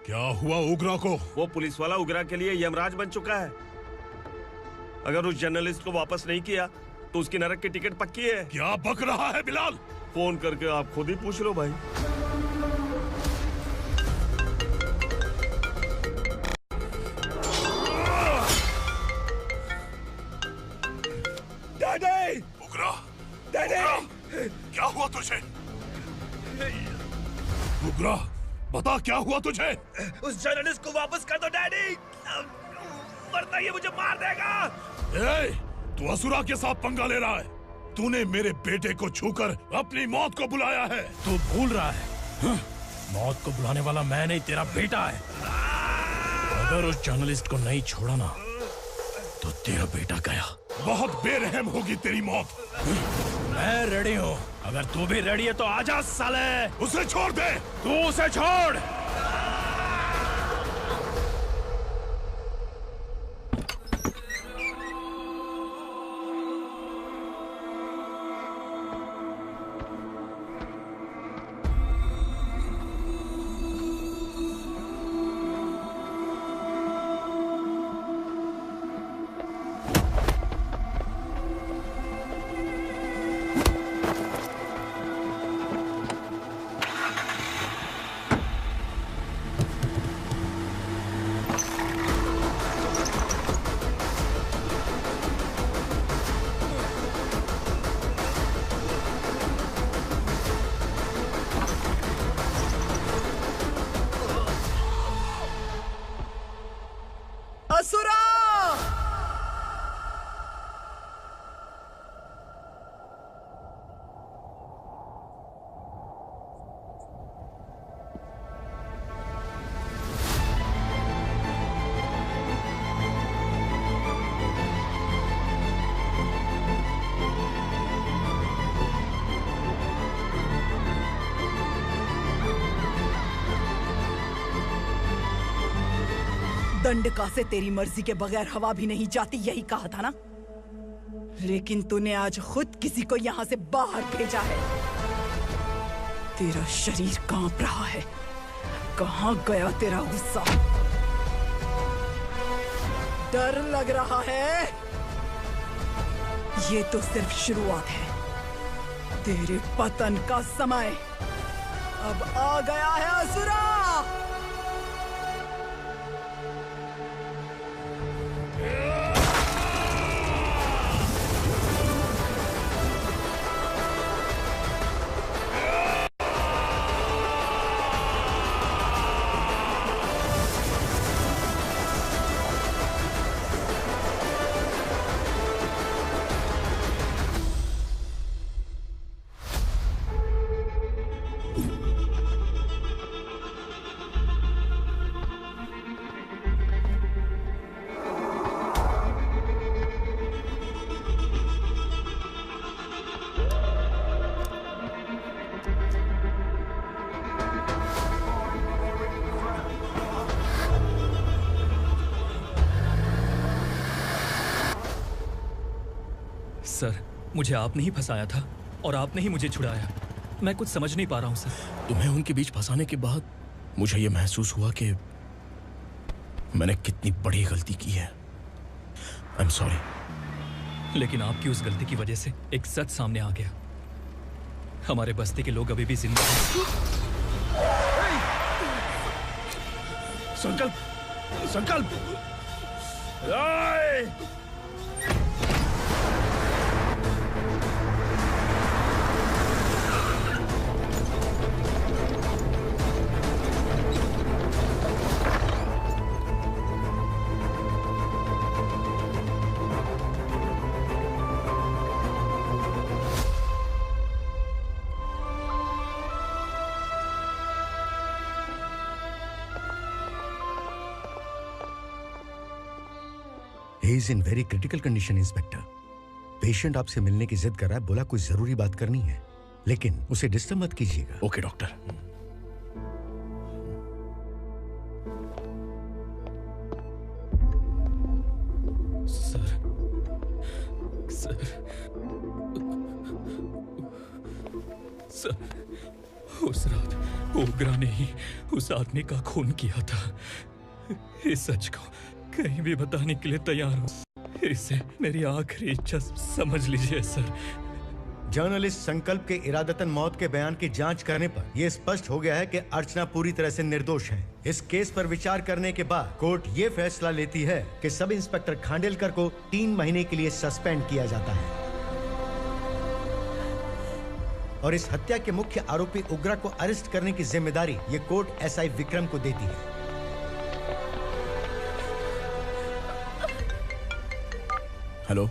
क्या हुआ उगरा को? वो पुलिस वाला उगरा के लिए यमराज बन चुका है। अगर उस जर्नलिस्ट को वापस नहीं किया तो उसकी नरक की टिकट पक्की है। क्या बक रहा है बिलाल? फोन करके आप खुद ही पूछ लो भाई। डैडी! उगरा! डैडी! क्या हुआ तुझे? उगरा, बता क्या हुआ तुझे? उस जर्नलिस्ट को वापस कर दो डैडी, वरना ये मुझे मार देगा। तू असुरा के साथ पंगा ले रहा है। तूने मेरे बेटे को छूकर अपनी मौत को बुलाया है। तू भूल रहा है, मौत को बुलाने वाला मैं नहीं, तेरा बेटा है। अगर उस जर्नलिस्ट को नहीं छोड़ा ना तो तेरा बेटा गया। बहुत बेरहम होगी तेरी मौत। मैं रेडी हूँ, अगर तू भी रेडी है तो आजा साले। उसे छोड़ दे। तू उसे छोड़। असुरा! दंडका से तेरी मर्जी के बगैर हवा भी नहीं जाती, यही कहा था ना? लेकिन तूने आज खुद किसी को यहाँ से बाहर भेजा है। तेरा शरीर कांप रहा है। कहाँ गया तेरा गुस्सा? डर लग रहा है? ये तो सिर्फ शुरुआत है। तेरे पतन का समय अब आ गया है असुरा। सर, मुझे आपने ही फंसाया था और आपने ही मुझे छुड़ाया। मैं कुछ समझ नहीं पा रहा हूँ सर। तुम्हें उनके बीच फंसाने के बाद मुझे ये महसूस हुआ कि मैंने कितनी बड़ी गलती की है। I am sorry. लेकिन आपकी उस गलती की वजह से एक सच सामने आ गया। हमारे बस्ती के लोग अभी भी जिंदा हैं। संकल्प! संकल्प! He is in very critical condition, inspector. Patient आपसे मिलने की जिद कर रहा है, बोला कोई जरूरी बात करनी है, लेकिन उसे डिस्टर्ब मत कीजिएगा। Okay doctor. सर, सर, उस रात ओग्रा ने ही उस आदमी का खून किया था। इस सच को कहीं भी बताने के लिए तैयार हूँ। इसे मेरी आखिरी इच्छा समझ लीजिए सर। जर्नलिस्ट संकल्प के इरादतन मौत के बयान की जांच करने पर यह स्पष्ट हो गया है कि अर्चना पूरी तरह से निर्दोष है। इस केस पर विचार करने के बाद कोर्ट ये फैसला लेती है कि सब इंस्पेक्टर खांडेलकर को 3 महीने के लिए सस्पेंड किया जाता है और इस हत्या के मुख्य आरोपी उग्रा को अरेस्ट करने की जिम्मेदारी ये कोर्ट एसआई विक्रम को देती है। हेलो,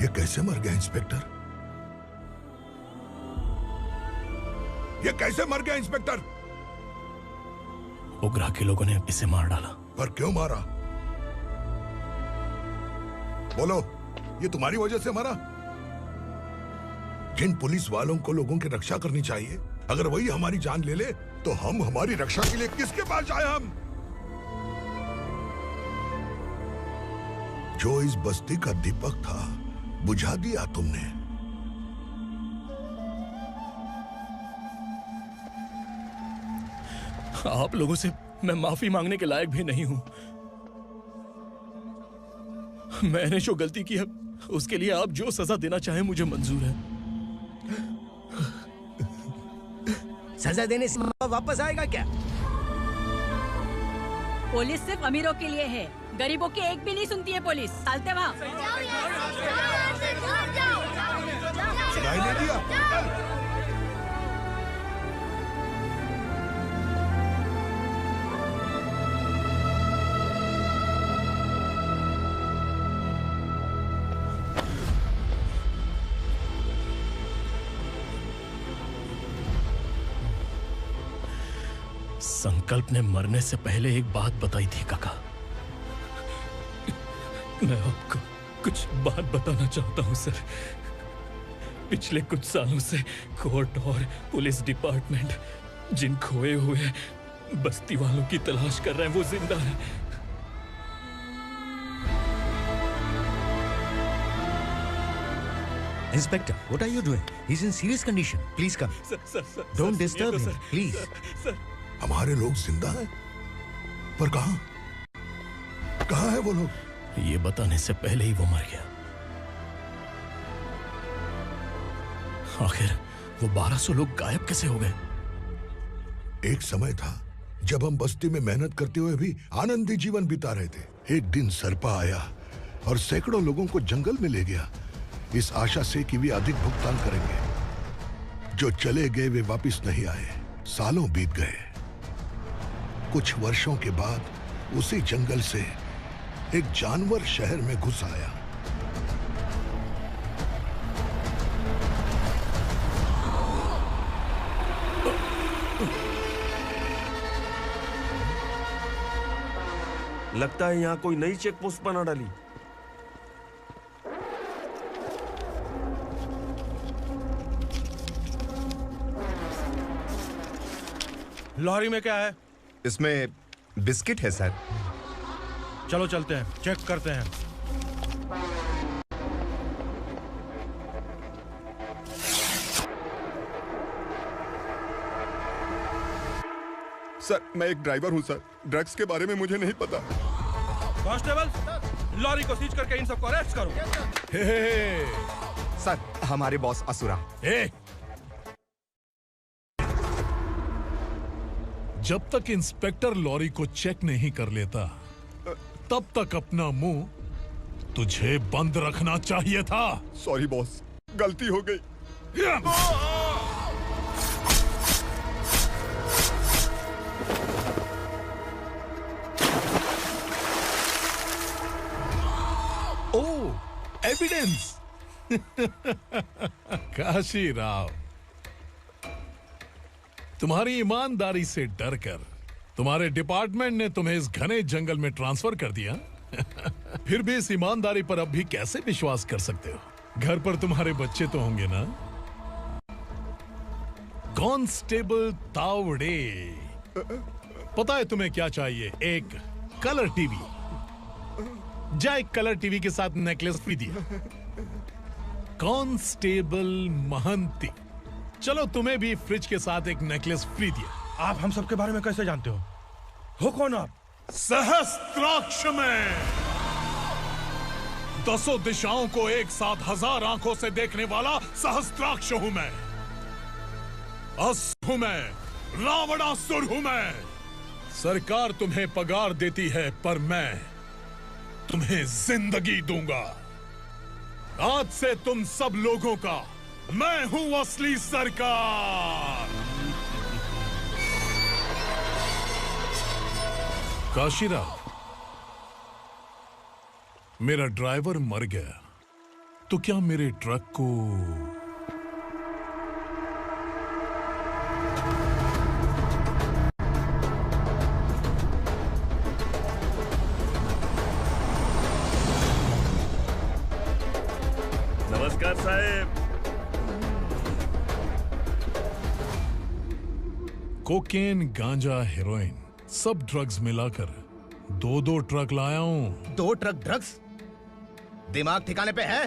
ये कैसे मर गया इंस्पेक्टर? ये कैसे मर गया इंस्पेक्टर? उग्रा के लोगों ने इसे मार डाला। पर क्यों मारा? बोलो, ये तुम्हारी वजह से मरा? जिन पुलिस वालों को लोगों की रक्षा करनी चाहिए, अगर वही हमारी जान ले ले तो हम हमारी रक्षा के लिए किसके पास जाए? हम जो इस बस्ती का दीपक था बुझा दिया तुमने। आप लोगों से मैं माफी मांगने के लायक भी नहीं हूं। मैंने जो गलती की है उसके लिए आप जो सजा देना चाहे मुझे मंजूर है। सजा देने से वापस आएगा क्या? पुलिस सिर्फ अमीरों के लिए है, गरीबों की एक भी नहीं सुनती है पुलिस। चलते वहाँ। सुनाई नहीं दिया? संकल्प ने मरने से पहले एक बात बताई थी काका। मैं आपको कुछ बात बताना चाहता हूं सर। पिछले कुछ सालों से कोर्ट और पुलिस डिपार्टमेंट जिन खोए हुए बस्ती वालों की तलाश कर रहे हैं वो जिंदा है। Inspector, what are you doing? He's in serious condition. Please come. Don't disturb him, please. हमारे लोग जिंदा हैं? पर कहां? कहां है वो लोग? ये बताने से पहले ही वो मर गया। आखिर वो 1200 लोग गायब कैसे हो गए? एक समय था जब हम बस्ती में मेहनत करते हुए भी आनंदी जीवन बिता रहे थे। एक दिन सरपा आया और सैकड़ों लोगों को जंगल में ले गया, इस आशा से कि वे अधिक भुगतान करेंगे। जो चले गए वे वापस नहीं आए। सालों बीत गए। कुछ वर्षों के बाद उसी जंगल से एक जानवर शहर में घुस आया। लगता है यहाँ कोई नई चेक पोस्ट बना डाली। लॉरी में क्या है? इसमें बिस्किट है सर। चलो चलते हैं, चेक करते हैं। सर मैं एक ड्राइवर हूं सर, ड्रग्स के बारे में मुझे नहीं पता। कांस्टेबल, लॉरी को सीज करके इन सबको अरेस्ट करो। सर हमारे बॉस असुरा। जब तक इंस्पेक्टर लॉरी को चेक नहीं कर लेता तब तक अपना मुंह तुझे बंद रखना चाहिए था। सॉरी बॉस, गलती हो गई। ओह, एविडेंस। काशी राव, तुम्हारी ईमानदारी से डरकर तुम्हारे डिपार्टमेंट ने तुम्हें इस घने जंगल में ट्रांसफर कर दिया। फिर भी इस ईमानदारी पर अब भी कैसे विश्वास कर सकते हो? घर पर तुम्हारे बच्चे तो होंगे ना? कांस्टेबल तावड़े, पता है तुम्हें क्या चाहिए? एक कलर टीवी। जा एक कलर टीवी के साथ नेकलेस भी दिया। कांस्टेबल महंती, चलो तुम्हें भी फ्रिज के साथ एक नेकलेस फ्री दिया। आप हम सबके बारे में कैसे जानते हो कौन आप? सहस्त्राक्ष में 10 दिशाओं को एक साथ 1000 आंखों से देखने वाला सहस्त्राक्ष हूं मैं। असुर हूं मैं, रावणासुर हूं मैं। सरकार तुम्हें पगार देती है, पर मैं तुम्हें जिंदगी दूंगा। आज से तुम सब लोगों का मैं हूं असली सरकार। काशीराव, मेरा ड्राइवर मर गया, तो क्या मेरे ट्रक को नमस्कार साहब। कोकेन, गांजा, हेरोइन, सब ड्रग्स मिलाकर 2 ट्रक लाया हूं। 2 ट्रक ड्रग्स? दिमाग ठिकाने पे है?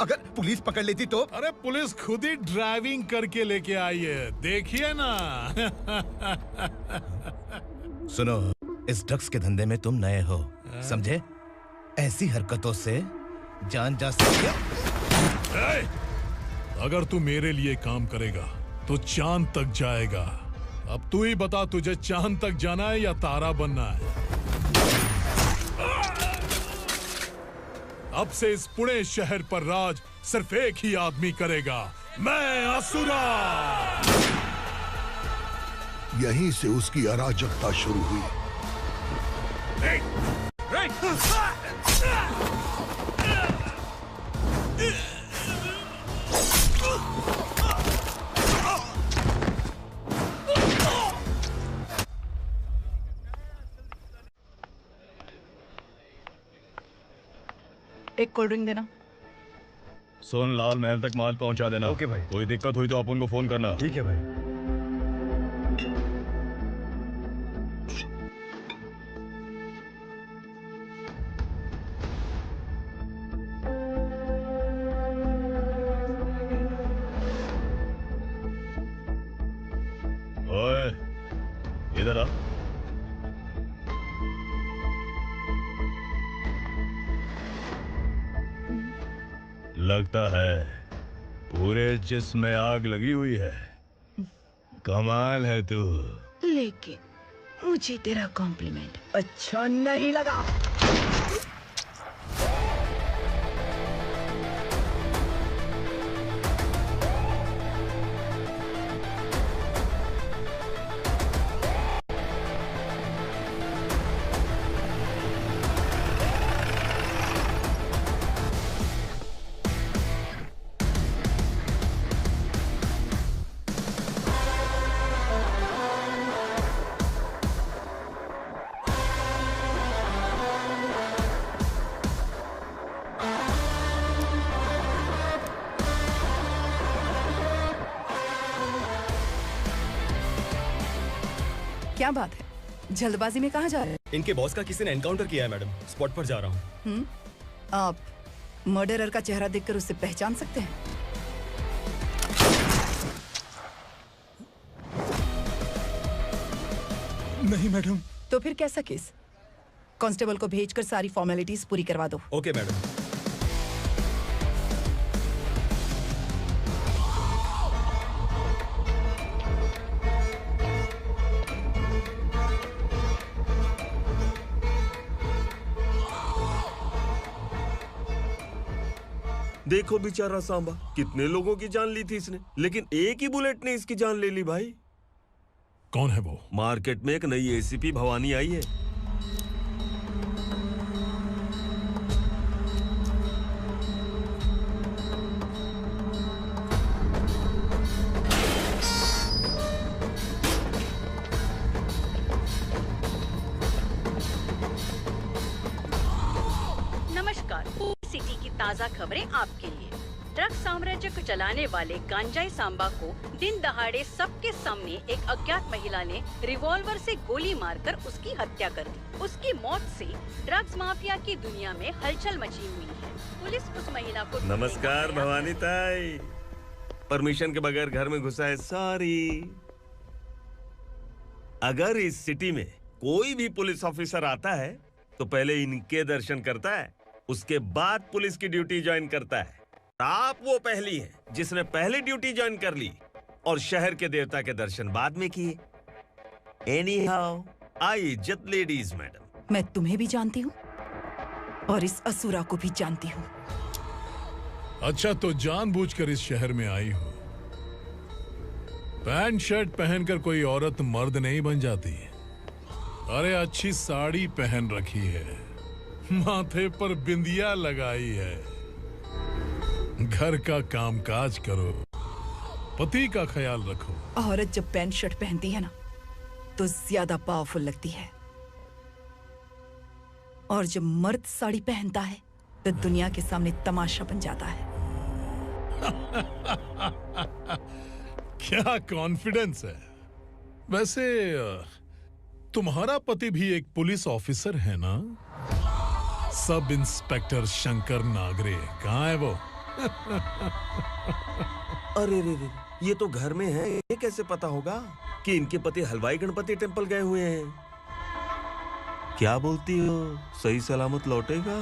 अगर पुलिस पकड़ लेती तो? अरे पुलिस खुद ही ड्राइविंग करके लेके आई है, देखिए ना। सुनो, इस ड्रग्स के धंधे में तुम नए हो, समझे? ऐसी हरकतों से जान जा सकती है। अगर तू मेरे लिए काम करेगा तो चांद तक जाएगा। अब तू ही बता, तुझे चांद तक जाना है या तारा बनना है? अब से इस पुणे शहर पर राज सिर्फ एक ही आदमी करेगा, मैं असुरा। यहीं से उसकी अराजकता शुरू हुई। एक कोल्ड ड्रिंक देना। सोनलाल महल तक माल पहुंचा देना। ओके भाई। कोई दिक्कत हुई तो अपन को फोन करना। ठीक है भाई। ओए, इधर आ। लगता है पूरे जिस्म में आग लगी हुई है। कमाल है तू। लेकिन मुझे तेरा कॉम्प्लीमेंट अच्छा नहीं लगा। क्या बात है, जल्दबाजी में कहाँ जा रहे हैं? इनके बॉस का किसी ने एनकाउंटर किया है मैडम, स्पॉट पर जा रहा हूँ। आप मर्डरर का चेहरा देखकर उससे पहचान सकते हैं? नहीं मैडम। तो फिर कैसा केस? कांस्टेबल को भेजकर सारी फॉर्मेलिटीज पूरी करवा दो। Okay madam. देखो बेचारा सांबा, कितने लोगों की जान ली थी इसने, लेकिन एक ही बुलेट ने इसकी जान ले ली भाई। कौन है वो? मार्केट में एक नई एसीपी भवानी आई है। सिटी की ताज़ा खबरें आपके लिए। ड्रग्स साम्राज्य को चलाने वाले गांजाई सांबा को दिन दहाड़े सबके सामने एक अज्ञात महिला ने रिवॉल्वर से गोली मारकर उसकी हत्या कर दी। उसकी मौत से ड्रग्स माफिया की दुनिया में हलचल मची हुई है। पुलिस उस महिला को नमस्कार भवानी ताई। परमिशन के बगैर घर में घुसा है, सॉरी। अगर इस सिटी में कोई भी पुलिस ऑफिसर आता है तो पहले इनके दर्शन करता है, उसके बाद पुलिस की ड्यूटी ज्वाइन करता है। आप वो पहली हैं जिसने पहले ड्यूटी ज्वाइन कर ली और शहर के देवता के दर्शन बाद में किए। एनीहाउ, आई इज्जत लेडीज मैडम। मैं तुम्हें भी जानती हूँ और इस असुरा को भी जानती हूँ। अच्छा, तो जानबूझकर इस शहर में आई हो। पैंट शर्ट पहनकर कोई औरत मर्द नहीं बन जाती। अरे अच्छी साड़ी पहन रखी है, माथे पर बिंदिया लगाई है, घर का कामकाज करो, पति का ख्याल रखो। औरत जब पैंट शर्ट पहनती है ना तो ज्यादा पावरफुल लगती है, और जब मर्द साड़ी पहनता है तो दुनिया के सामने तमाशा बन जाता है। क्या कॉन्फिडेंस है। वैसे तुम्हारा पति भी एक पुलिस ऑफिसर है ना? सब इंस्पेक्टर शंकर नागरे, कहाँ है वो? अरे रे रे, ये तो घर में है। ये कैसे पता होगा कि इनके पति हलवाई गणपति टेम्पल गए हुए हैं? क्या बोलती हो, सही सलामत लौटेगा?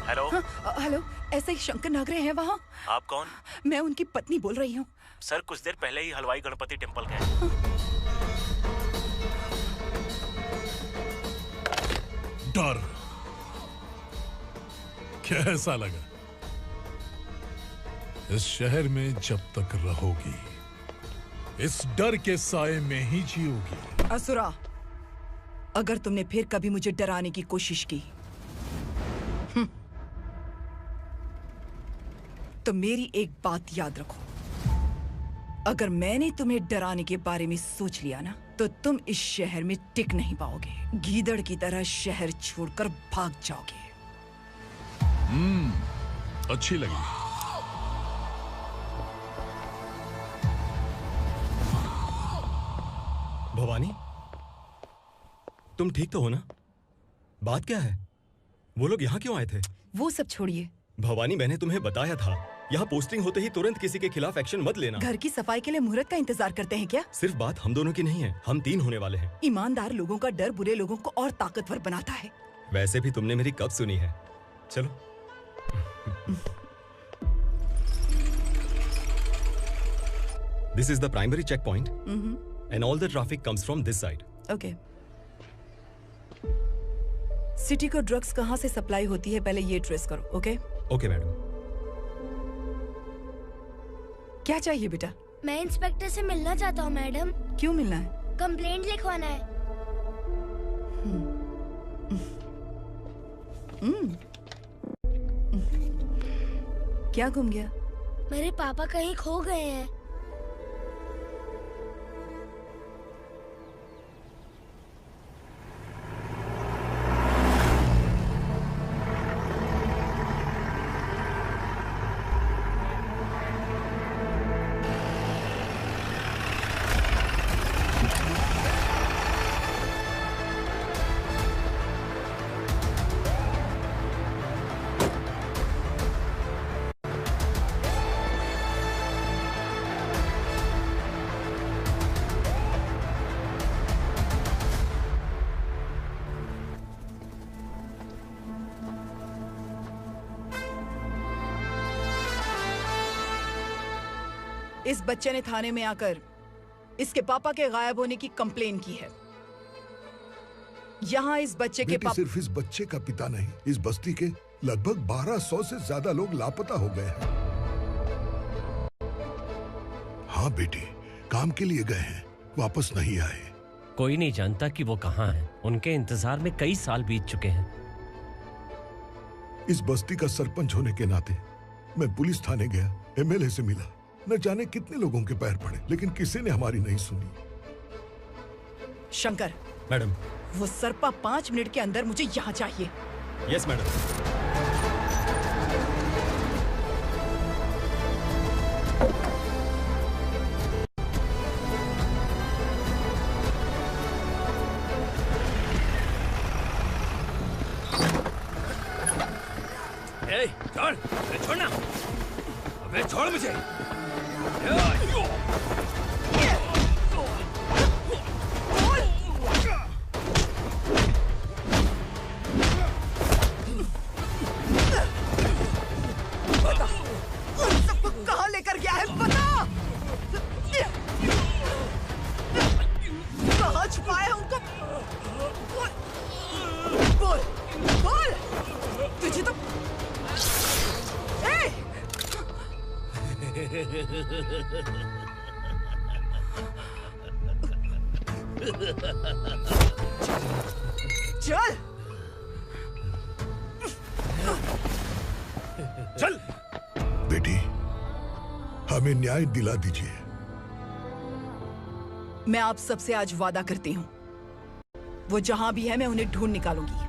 हेलो। हेलो, ऐसे ही शंकर नागरे हैं वहाँ? आप कौन? मैं उनकी पत्नी बोल रही हूँ। सर, कुछ देर पहले ही हलवाई गणपति टेम्पल गए। डर कैसा लगा? इस शहर में जब तक रहोगी इस डर के साए में ही जियोगी। असुरा, अगर तुमने फिर कभी मुझे डराने की कोशिश की तो मेरी एक बात याद रखो, अगर मैंने तुम्हें डराने के बारे में सोच लिया ना तो तुम इस शहर में टिक नहीं पाओगे। गीदड़ की तरह शहर छोड़कर भाग जाओगे। अच्छी लगी। भवानी, तुम ठीक तो हो ना? बात क्या है? वो लोग यहाँ क्यों आए थे? वो सब छोड़िए। भवानी, मैंने तुम्हें बताया था, यहाँ पोस्टिंग होते ही तुरंत किसी के खिलाफ एक्शन मत लेना। घर की सफाई के लिए मुहूर्त का इंतजार करते हैं क्या? सिर्फ बात हम दोनों की नहीं है, हम 3 होने वाले हैं। ईमानदार लोगों का डर बुरे लोगों को और ताकतवर बनाता है। वैसे भी तुमने मेरी कब सुनी है? चलो। This is the primary checkpoint, and all the traffic comes from this side. Okay. City को ड्रग्स कहाँ से सप्लाई होती है पहले ये ट्रेस करो, ओके? Okay madam. क्या चाहिए बेटा? मैं इंस्पेक्टर से मिलना चाहता हूँ मैडम। क्यों मिलना है? कंप्लेंट लिखवाना है। क्या गुम गया? मेरे पापा कहीं खो गए हैं। इस बच्चे ने थाने में आकर इसके पापा के गायब होने की कंप्लेन की है। यहाँ इस बच्चे के पापा सिर्फ इस बच्चे का पिता नहीं, इस बस्ती के लगभग 1200 से ज्यादा लोग लापता हो गए हैं। हाँ बेटी, काम के लिए गए हैं, वापस नहीं आए। कोई नहीं जानता कि वो कहाँ हैं। उनके इंतजार में कई साल बीत चुके हैं। इस बस्ती का सरपंच होने के नाते मैं पुलिस थाने गया, एमएलए से मिला, न जाने कितने लोगों के पैर पड़े, लेकिन किसी ने हमारी नहीं सुनी। शंकर। मैडम। वो सरपा 5 मिनट के अंदर मुझे यहाँ चाहिए। Yes madam. छोड़, अबे छोड़ना, अबे छोड़ मुझे। सबको कहाँ लेकर गया है बता। कहाँ छुपाया है उनको? बोल, बोल। तुझे तो चल चल। बेटी, हमें न्याय दिला दीजिए। मैं आप सबसे आज वादा करती हूँ, वो जहां भी है मैं उन्हें ढूंढ निकालूंगी।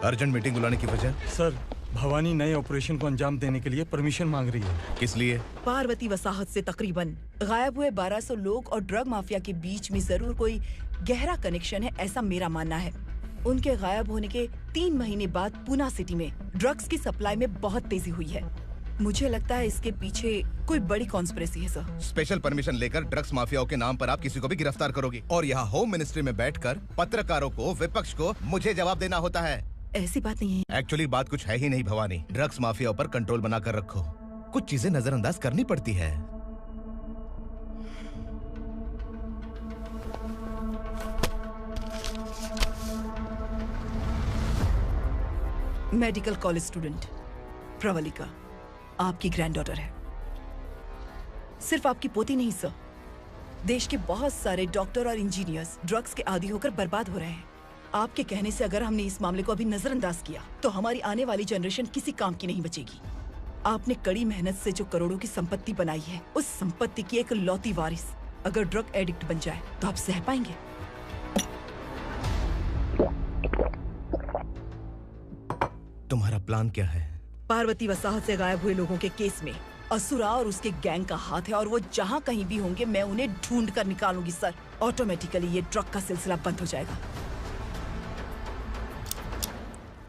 अर्जेंट मीटिंग बुलाने की वजह? सर, भवानी नए ऑपरेशन को अंजाम देने के लिए परमिशन मांग रही है। किस लिए? पार्वती वसाहत से तकरीबन गायब हुए 1200 लोग और ड्रग माफिया के बीच में जरूर कोई गहरा कनेक्शन है, ऐसा मेरा मानना है। उनके गायब होने के 3 महीने बाद पूना सिटी में ड्रग्स की सप्लाई में बहुत तेजी हुई है। मुझे लगता है इसके पीछे कोई बड़ी कॉन्स्पिरेसी है सर। स्पेशल परमिशन लेकर ड्रग्स माफियाओं के नाम पर आप किसी को भी गिरफ्तार करोगे और यहाँ होम मिनिस्ट्री में बैठकर पत्रकारों को, विपक्ष को मुझे जवाब देना होता है। ऐसी बात नहीं है। एक्चुअली बात कुछ है ही नहीं भवानी। ड्रग्स माफियाओं पर कंट्रोल बनाकर रखो, कुछ चीजें नजरअंदाज करनी पड़ती है। मेडिकल कॉलेज स्टूडेंट प्रवलिका आपकी ग्रैंडडॉटर है। सिर्फ आपकी पोती नहीं सर, देश के बहुत सारे डॉक्टर और इंजीनियर्स ड्रग्स के आदी होकर बर्बाद हो रहे हैं। आपके कहने से अगर हमने इस मामले को अभी नजरअंदाज किया तो हमारी आने वाली जनरेशन किसी काम की नहीं बचेगी। आपने कड़ी मेहनत से जो करोड़ों की संपत्ति बनाई है, उस संपत्ति की एक लौती वारिस अगर ड्रग एडिक्ट बन जाए तो आप सह पाएंगे? तुम्हारा प्लान क्या है? पार्वती वसाहत से गायब हुए लोगों के केस में असुरा और उसके गैंग का हाथ है और वो जहाँ कहीं भी होंगे मैं उन्हें ढूंढ कर निकालूंगी सर। ऑटोमेटिकली ये ड्रग का सिलसिला बंद हो जाएगा।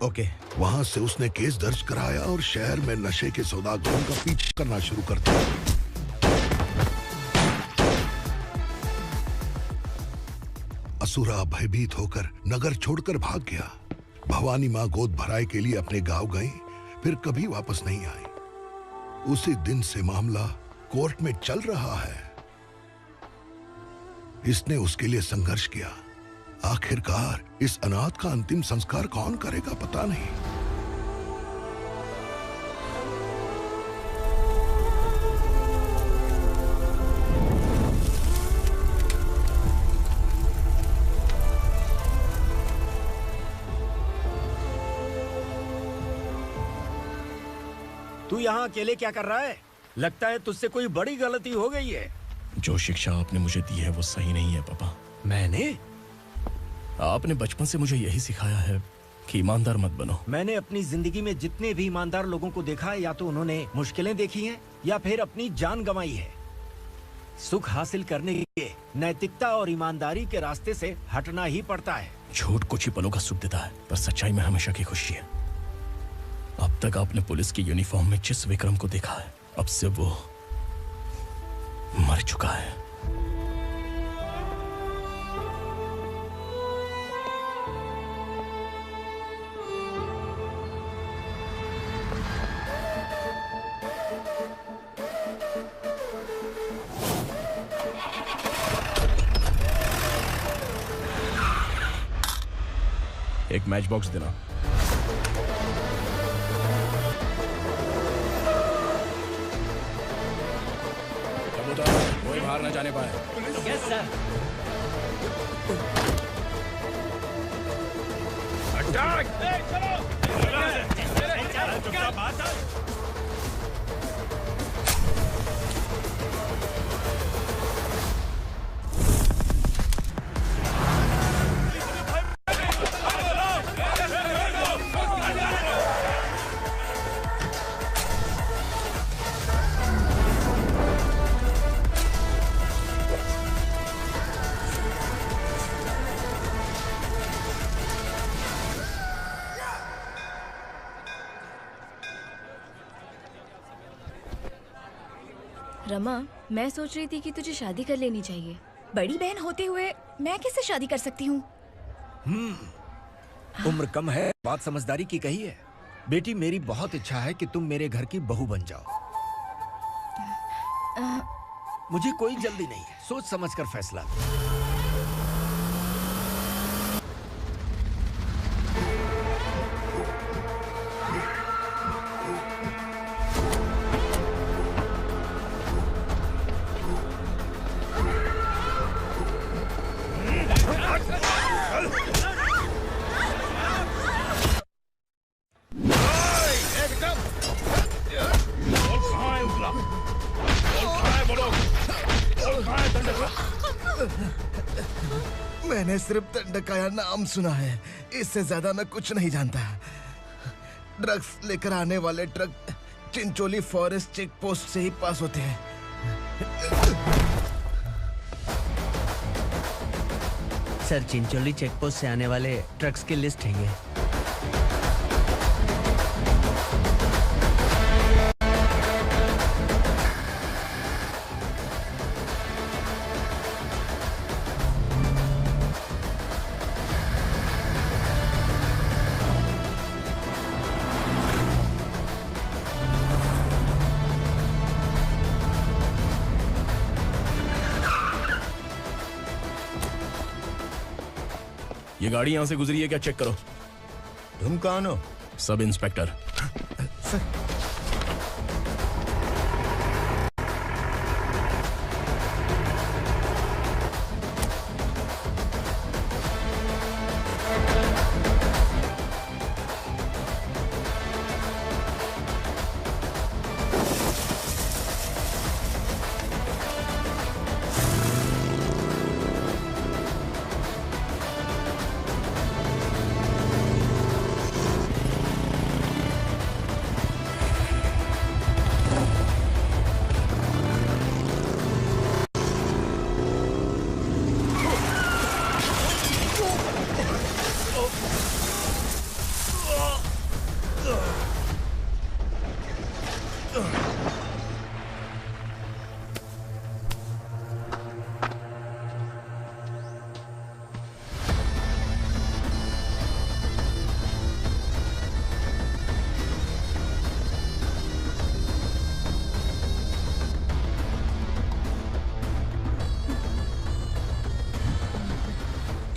ओके। वहाँ से उसने केस दर्ज कराया और शहर में नशे के सौदागरों का पीछा करना शुरू कर दिया। असुरा भयभीत होकर नगर छोड़कर भाग गया। भवानी माँ गोद भराई के लिए अपने गांव गई, फिर कभी वापस नहीं आई। उसी दिन से मामला कोर्ट में चल रहा है। इसने उसके लिए संघर्ष किया। आखिरकार इस अनाथ का अंतिम संस्कार कौन करेगा पता नहीं। तू यहाँ अकेले क्या कर रहा है? लगता है तुझसे कोई बड़ी गलती हो गई है। जो शिक्षा आपने मुझे दी है वो सही नहीं है पापा। मैंने? आपने बचपन से मुझे यही सिखाया है कि ईमानदार मत बनो। मैंने अपनी जिंदगी में जितने भी ईमानदार लोगों को देखा है, या तो उन्होंने मुश्किलें देखी हैं या फिर अपनी जान गंवाई है। सुख हासिल करने के लिए नैतिकता और ईमानदारी के रास्ते से हटना ही पड़ता है। झूठ कुछ ही पलों का सुख देता है, पर सच्चाई में हमेशा की खुशी है। अब तक आपने पुलिस की यूनिफॉर्म में जिस विक्रम को देखा है, अब से वो मर चुका है। एक मैच बॉक्स देना। कोई बाहर ना जाने पाए। Yes sir. रमा, मैं सोच रही थी कि तुझे शादी कर लेनी चाहिए। बड़ी बहन होते हुए मैं कैसे शादी कर सकती हूँ? उम्र कम है, बात समझदारी की कही है। बेटी, मेरी बहुत इच्छा है कि तुम मेरे घर की बहू बन जाओ। मुझे कोई जल्दी नहीं है, सोच समझ कर फैसला लो। मैंने सिर्फ दंडकाया नाम सुना है, इससे ज्यादा मैं कुछ नहीं जानता। ड्रग्स लेकर आने वाले truck Chincholi forest check post से ही पास होते हैं। सर, चिंचोली चेक पोस्ट से आने वाले ट्रक्स की लिस्ट है ये। ये गाड़ी यहां से गुजरी है क्या? चेक करो। तुम कौन हो? Sub inspector.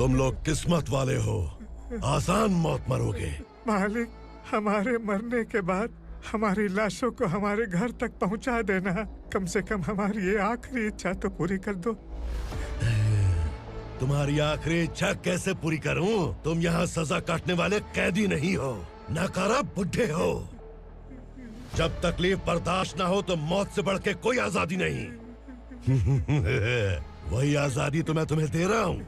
तुम लोग किस्मत वाले हो, आसान मौत मरोगे। मालिक, हमारे मरने के बाद हमारी लाशों को हमारे घर तक पहुंचा देना। कम से कम हमारी ये आखिरी इच्छा तो पूरी कर दो। तुम्हारी आखिरी इच्छा कैसे पूरी करूं? तुम यहाँ सजा काटने वाले कैदी नहीं हो, नकारा बुढ़े हो। जब तकलीफ बर्दाश्त ना हो तो मौत से बढ़ के कोई आजादी नहीं। वही आजादी तो मैं तुम्हें दे रहा हूँ।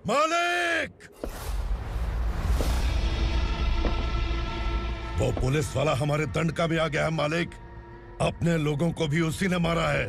मालिक! वो पुलिस वाला हमारे दंडका में आ गया है मालिक। अपने लोगों को भी उसी ने मारा है।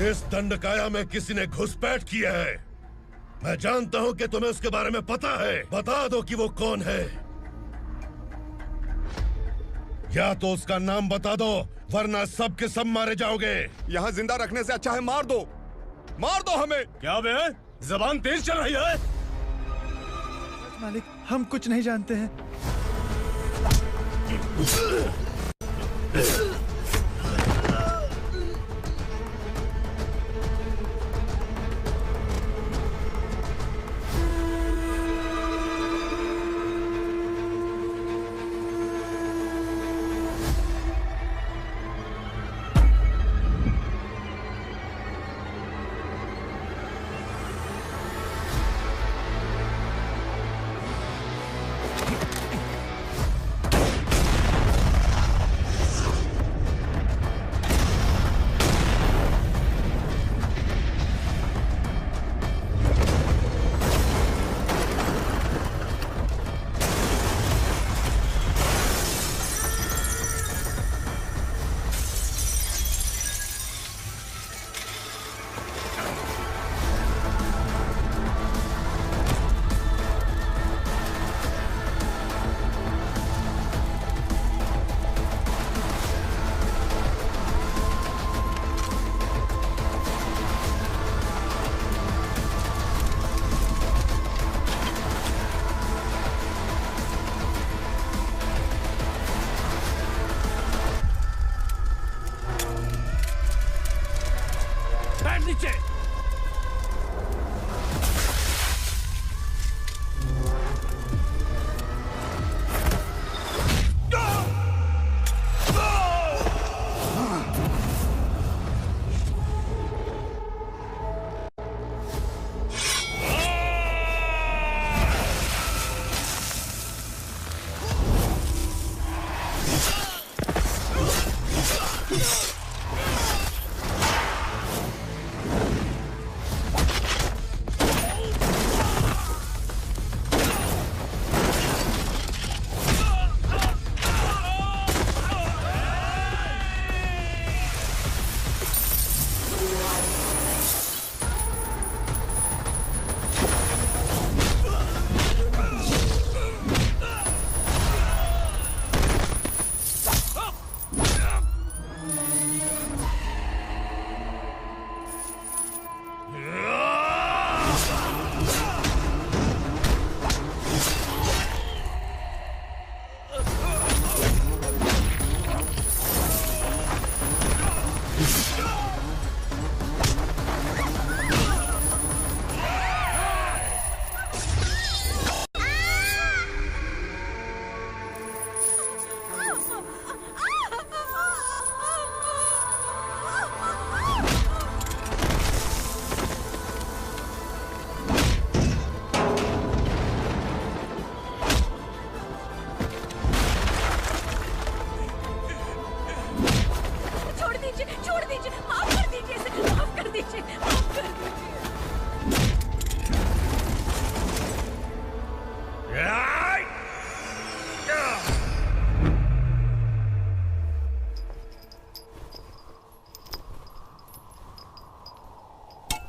इस दंडकाया में किसी ने घुसपैठ किया है। मैं जानता हूं कि तुम्हें उसके बारे में पता है। बता दो कि वो कौन है। या तो उसका नाम बता दो, वरना सब के सब मारे जाओगे। यहाँ जिंदा रखने से अच्छा है मार दो हमें। क्या बे? जबान तेज चल रही है। मालिक, हम कुछ नहीं जानते हैं।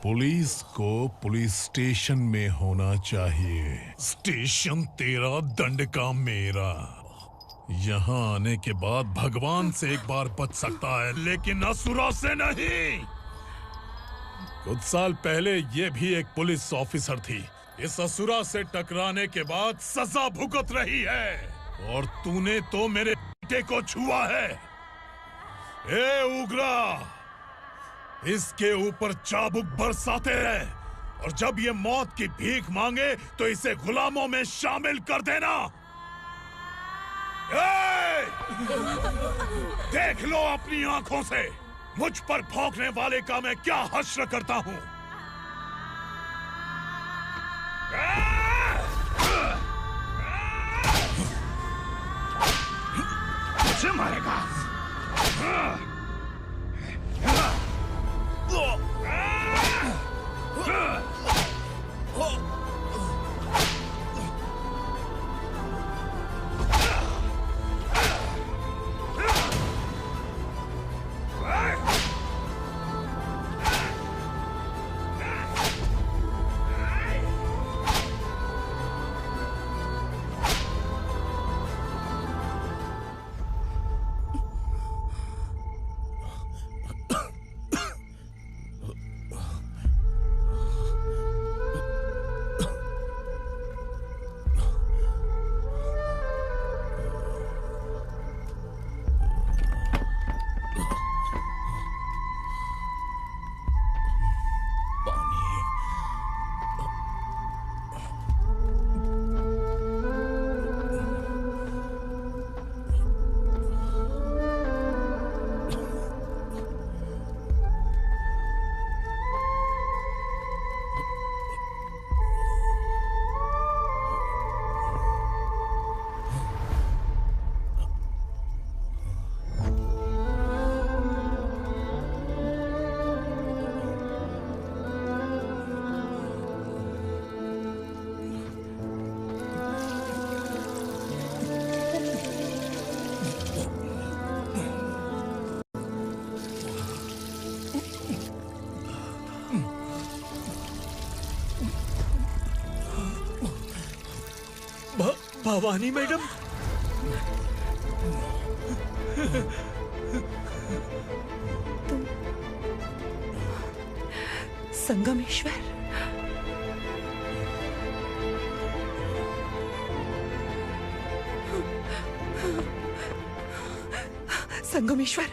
पुलिस को पुलिस स्टेशन में होना चाहिए। स्टेशन तेरा, दंड का मेरा। यहाँ आने के बाद भगवान से एक बार बच सकता है, लेकिन असुरा से नहीं। कुछ साल पहले ये भी एक पुलिस ऑफिसर थी। इस असुरा से टकराने के बाद सजा भुगत रही है, और तूने तो मेरे बेटे को छुआ है। ए उग्रा, इसके ऊपर चाबुक बरसाते रहे, और जब ये मौत की भीख मांगे तो इसे गुलामों में शामिल कर देना। देख लो अपनी आंखों से मुझ पर भौंकने वाले का मैं क्या हश्र करता हूँ। मुझे मारेगा। भवानी मैडम, तुम संगमेश्वर, संगमेश्वर,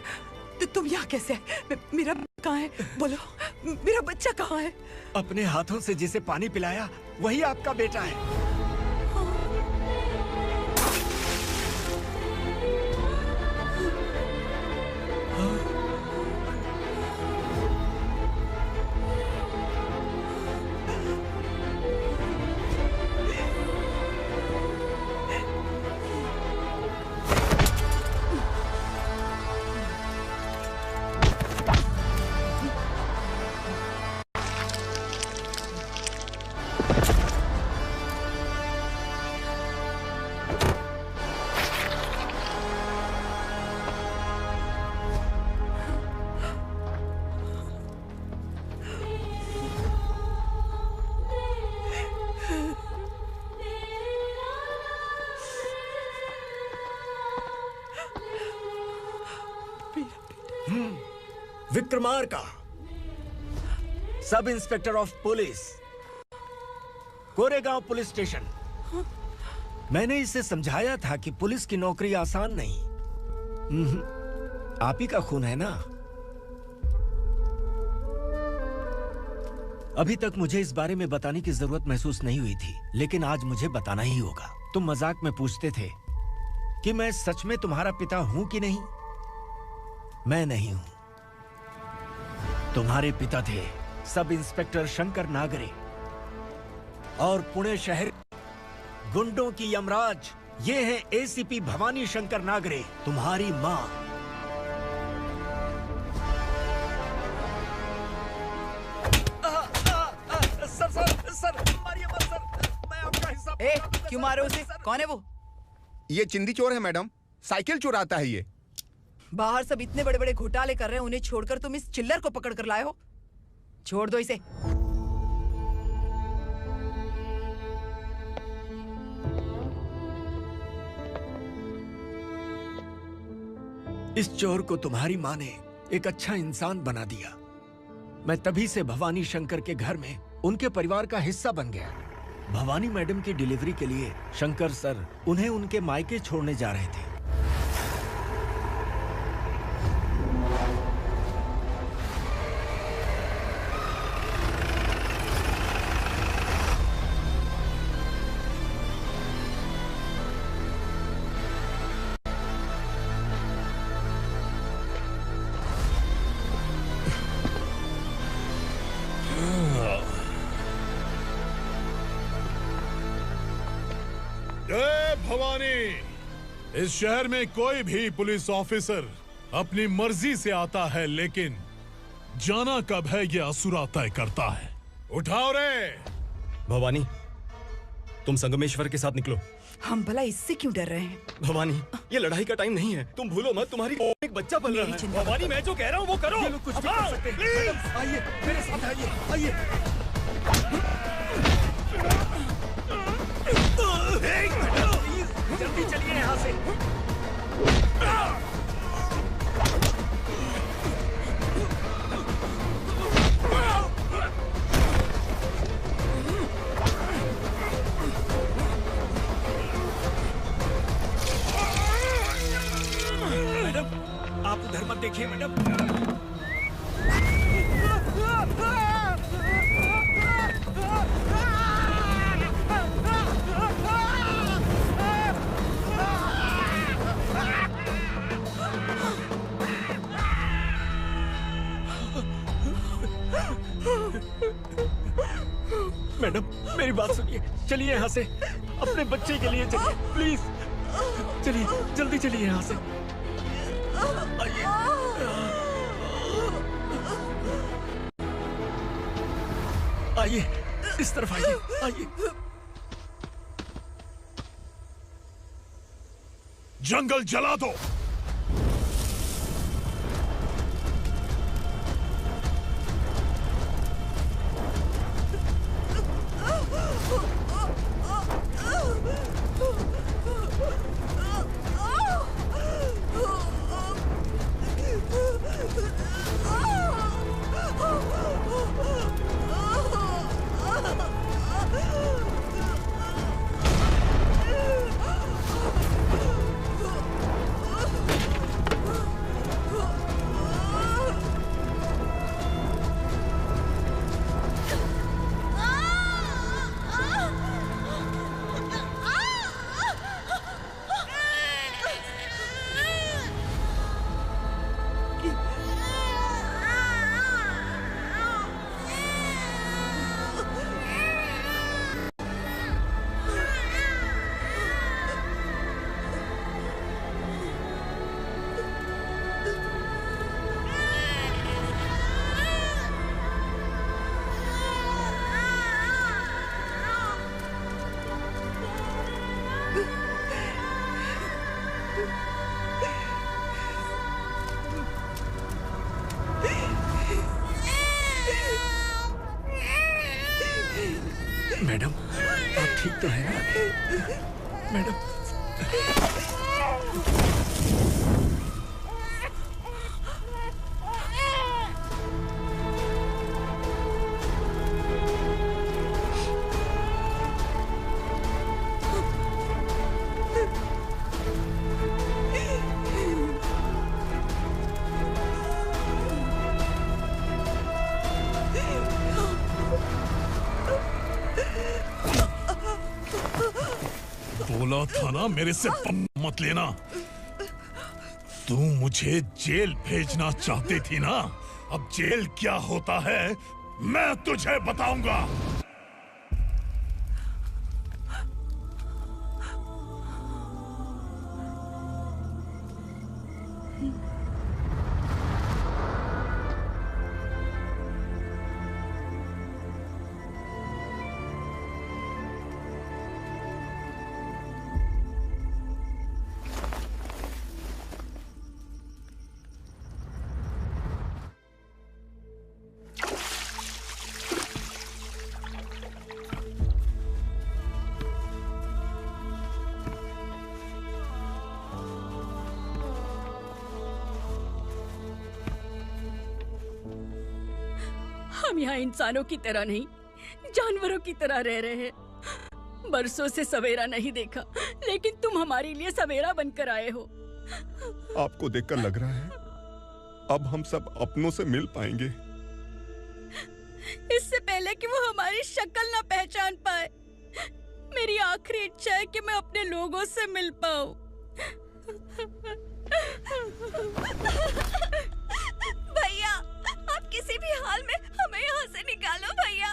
तुम यहाँ कैसे आए? मेरा कहाँ है? बोलो, मेरा बच्चा कहाँ है? अपने हाथों से जिसे पानी पिलाया वही आपका बेटा है। Vikramarka, sub inspector of police, Koregaon police station. मैंने इसे समझाया था कि पुलिस की नौकरी आसान नहीं। आप ही का खून है ना? अभी तक मुझे इस बारे में बताने की जरूरत महसूस नहीं हुई थी, लेकिन आज मुझे बताना ही होगा। तुम मजाक में पूछते थे कि मैं सच में तुम्हारा पिता हूं कि नहीं। मैं नहीं हूं। तुम्हारे पिता थे सब इंस्पेक्टर शंकर नागरे, और पुणे शहर गुंडों की यमराज ये है एसीपी भवानी शंकर नागरे, तुम्हारी मां। सर, मारिए मत सर, मैं आपका हिस्सा। क्यों मारो उसे? कौन है वो? ये चिंदी चोर है मैडम, साइकिल चुराता है ये। बाहर सब इतने बड़े बड़े घोटाले कर रहे हैं, उन्हें छोड़कर तुम इस चिल्लर को पकड़ कर लाए हो। छोड़ दो इसे। इस चोर को तुम्हारी माँ ने एक अच्छा इंसान बना दिया। मैं तभी से भवानी शंकर के घर में उनके परिवार का हिस्सा बन गया। भवानी मैडम की डिलीवरी के लिए शंकर सर उन्हें उनके मायके छोड़ने जा रहे थे। जय भवानी। इस शहर में कोई भी पुलिस ऑफिसर अपनी मर्जी से आता है, लेकिन जाना कब है ये असुरा तय करता है। उठाओ रे। भवानी, तुम संगमेश्वर के साथ निकलो। हम भला इससे क्यों डर रहे हैं? भवानी, ये लड़ाई का टाइम नहीं है। तुम भूलो मत, तुम्हारी एक बच्चा पल रहा है। भवानी, मैं जो कह रहा हूँ वो करो। ये लोग कुछ भी कर सकते हैं। आइए मेरे साथ आइए। जल्दी चलिए यहाँ से। मैडम, आप उधर मत देखिए मैडम। मैडम, मेरी बात सुनिए। चलिए यहाँ से, अपने बच्चे के लिए चलिए प्लीज। चलिए, जल्दी चलिए यहाँ से। आइए। आइए, इस तरफ आइए। आइए। जंगल जला दो। मैडम, आप ठीक तो हैं ना? मैडम। बोला था ना मेरे से मत लेना। तू मुझे जेल भेजना चाहती थी ना? अब जेल क्या होता है मैं तुझे बताऊंगा। हम यहाँ इंसानों की तरह नहीं, जानवरों की तरह रह रहे हैं। बरसों से सवेरा नहीं देखा, लेकिन तुम हमारे लिए सवेरा बनकर आए हो। आपको देखकर लग रहा है अब हम सब अपनों से मिल पाएंगे। इससे पहले कि वो हमारी शक्ल ना पहचान पाए, मेरी आखिरी इच्छा है कि मैं अपने लोगों से मिल पाऊं। भैया, आप किसी भी हाल में हमें यहाँ से निकालो भैया।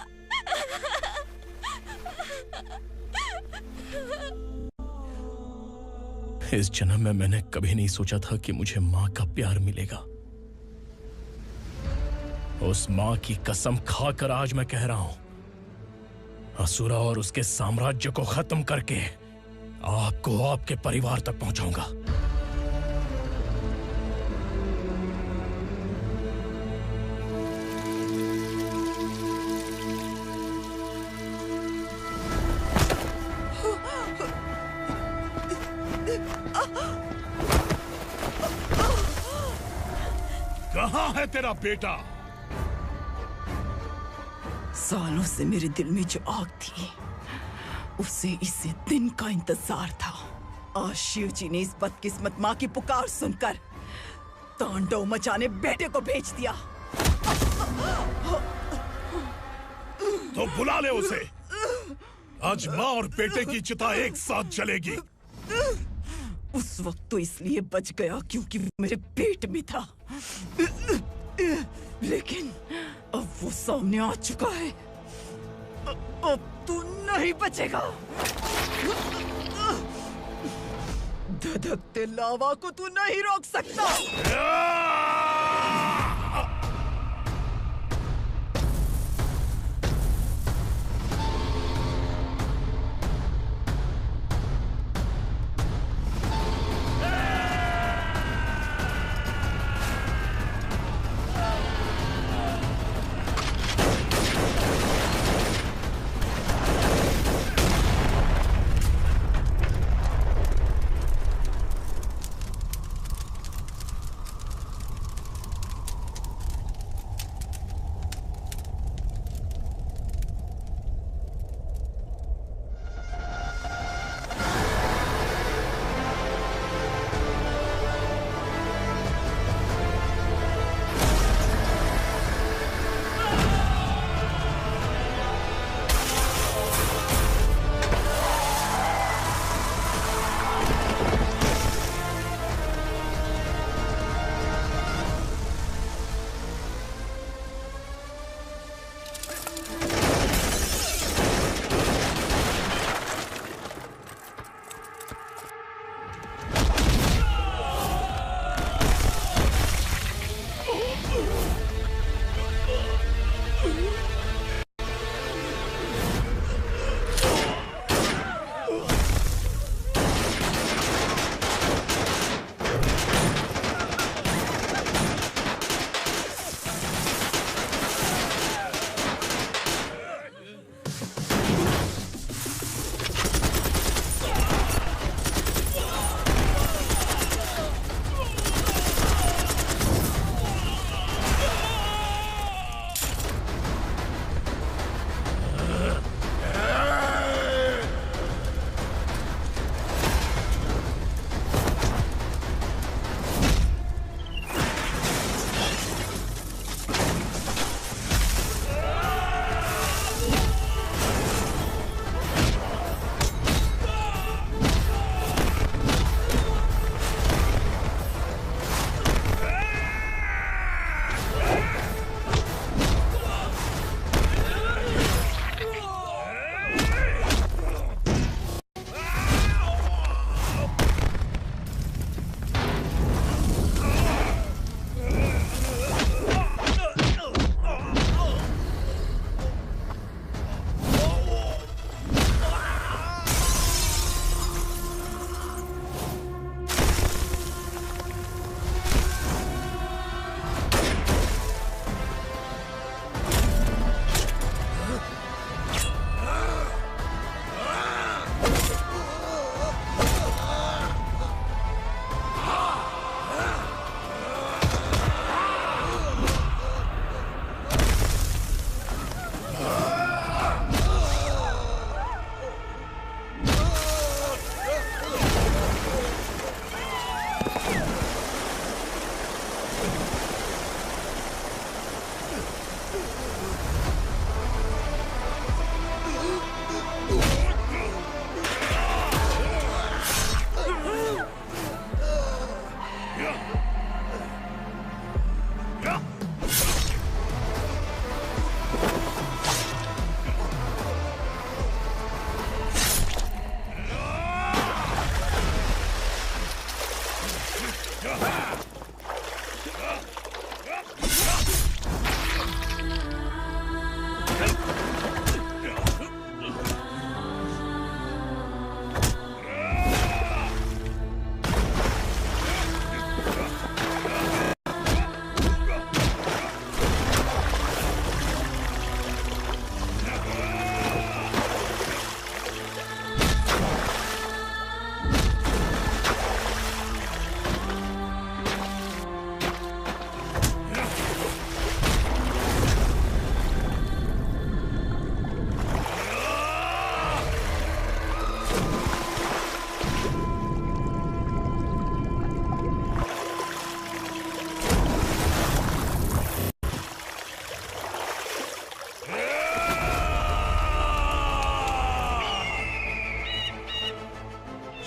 इस जन्म में मैंने कभी नहीं सोचा था कि मुझे माँ का प्यार मिलेगा। उस माँ की कसम खाकर आज मैं कह रहा हूं, असुरा और उसके साम्राज्य को खत्म करके आपको आपके परिवार तक पहुंचाऊंगा। कहाँ है तेरा बेटा? सालों से मेरे दिल में जो आग थी, उसे इसी दिन का इंतजार था। आज शिव जी ने इस बदकिस्मत माँ की पुकार सुनकर तांडव मचाने बेटे को भेज दिया। तो बुला ले उसे। आज माँ और बेटे की चिता एक साथ जलेगी। उस वक्त तो इसलिए बच गया क्योंकि वो मेरे पेट में था, लेकिन अब वो सामने आ चुका है। अब तू नहीं बचेगा। धधकते लावा को तू नहीं रोक सकता।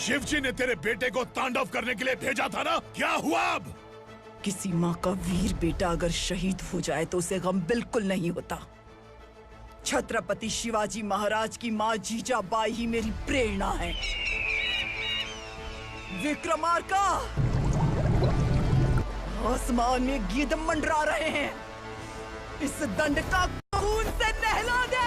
शिव जी ने तेरे बेटे को तांडव करने के लिए भेजा था ना, क्या हुआ अब? किसी माँ का वीर बेटा अगर शहीद हो जाए तो उसे गम बिल्कुल नहीं होता। छत्रपति शिवाजी महाराज की माँ जीजाबाई ही मेरी प्रेरणा है। विक्रमार्का, आसमान में गीत मंडरा रहे हैं। इस दंड का खून से नहला दे।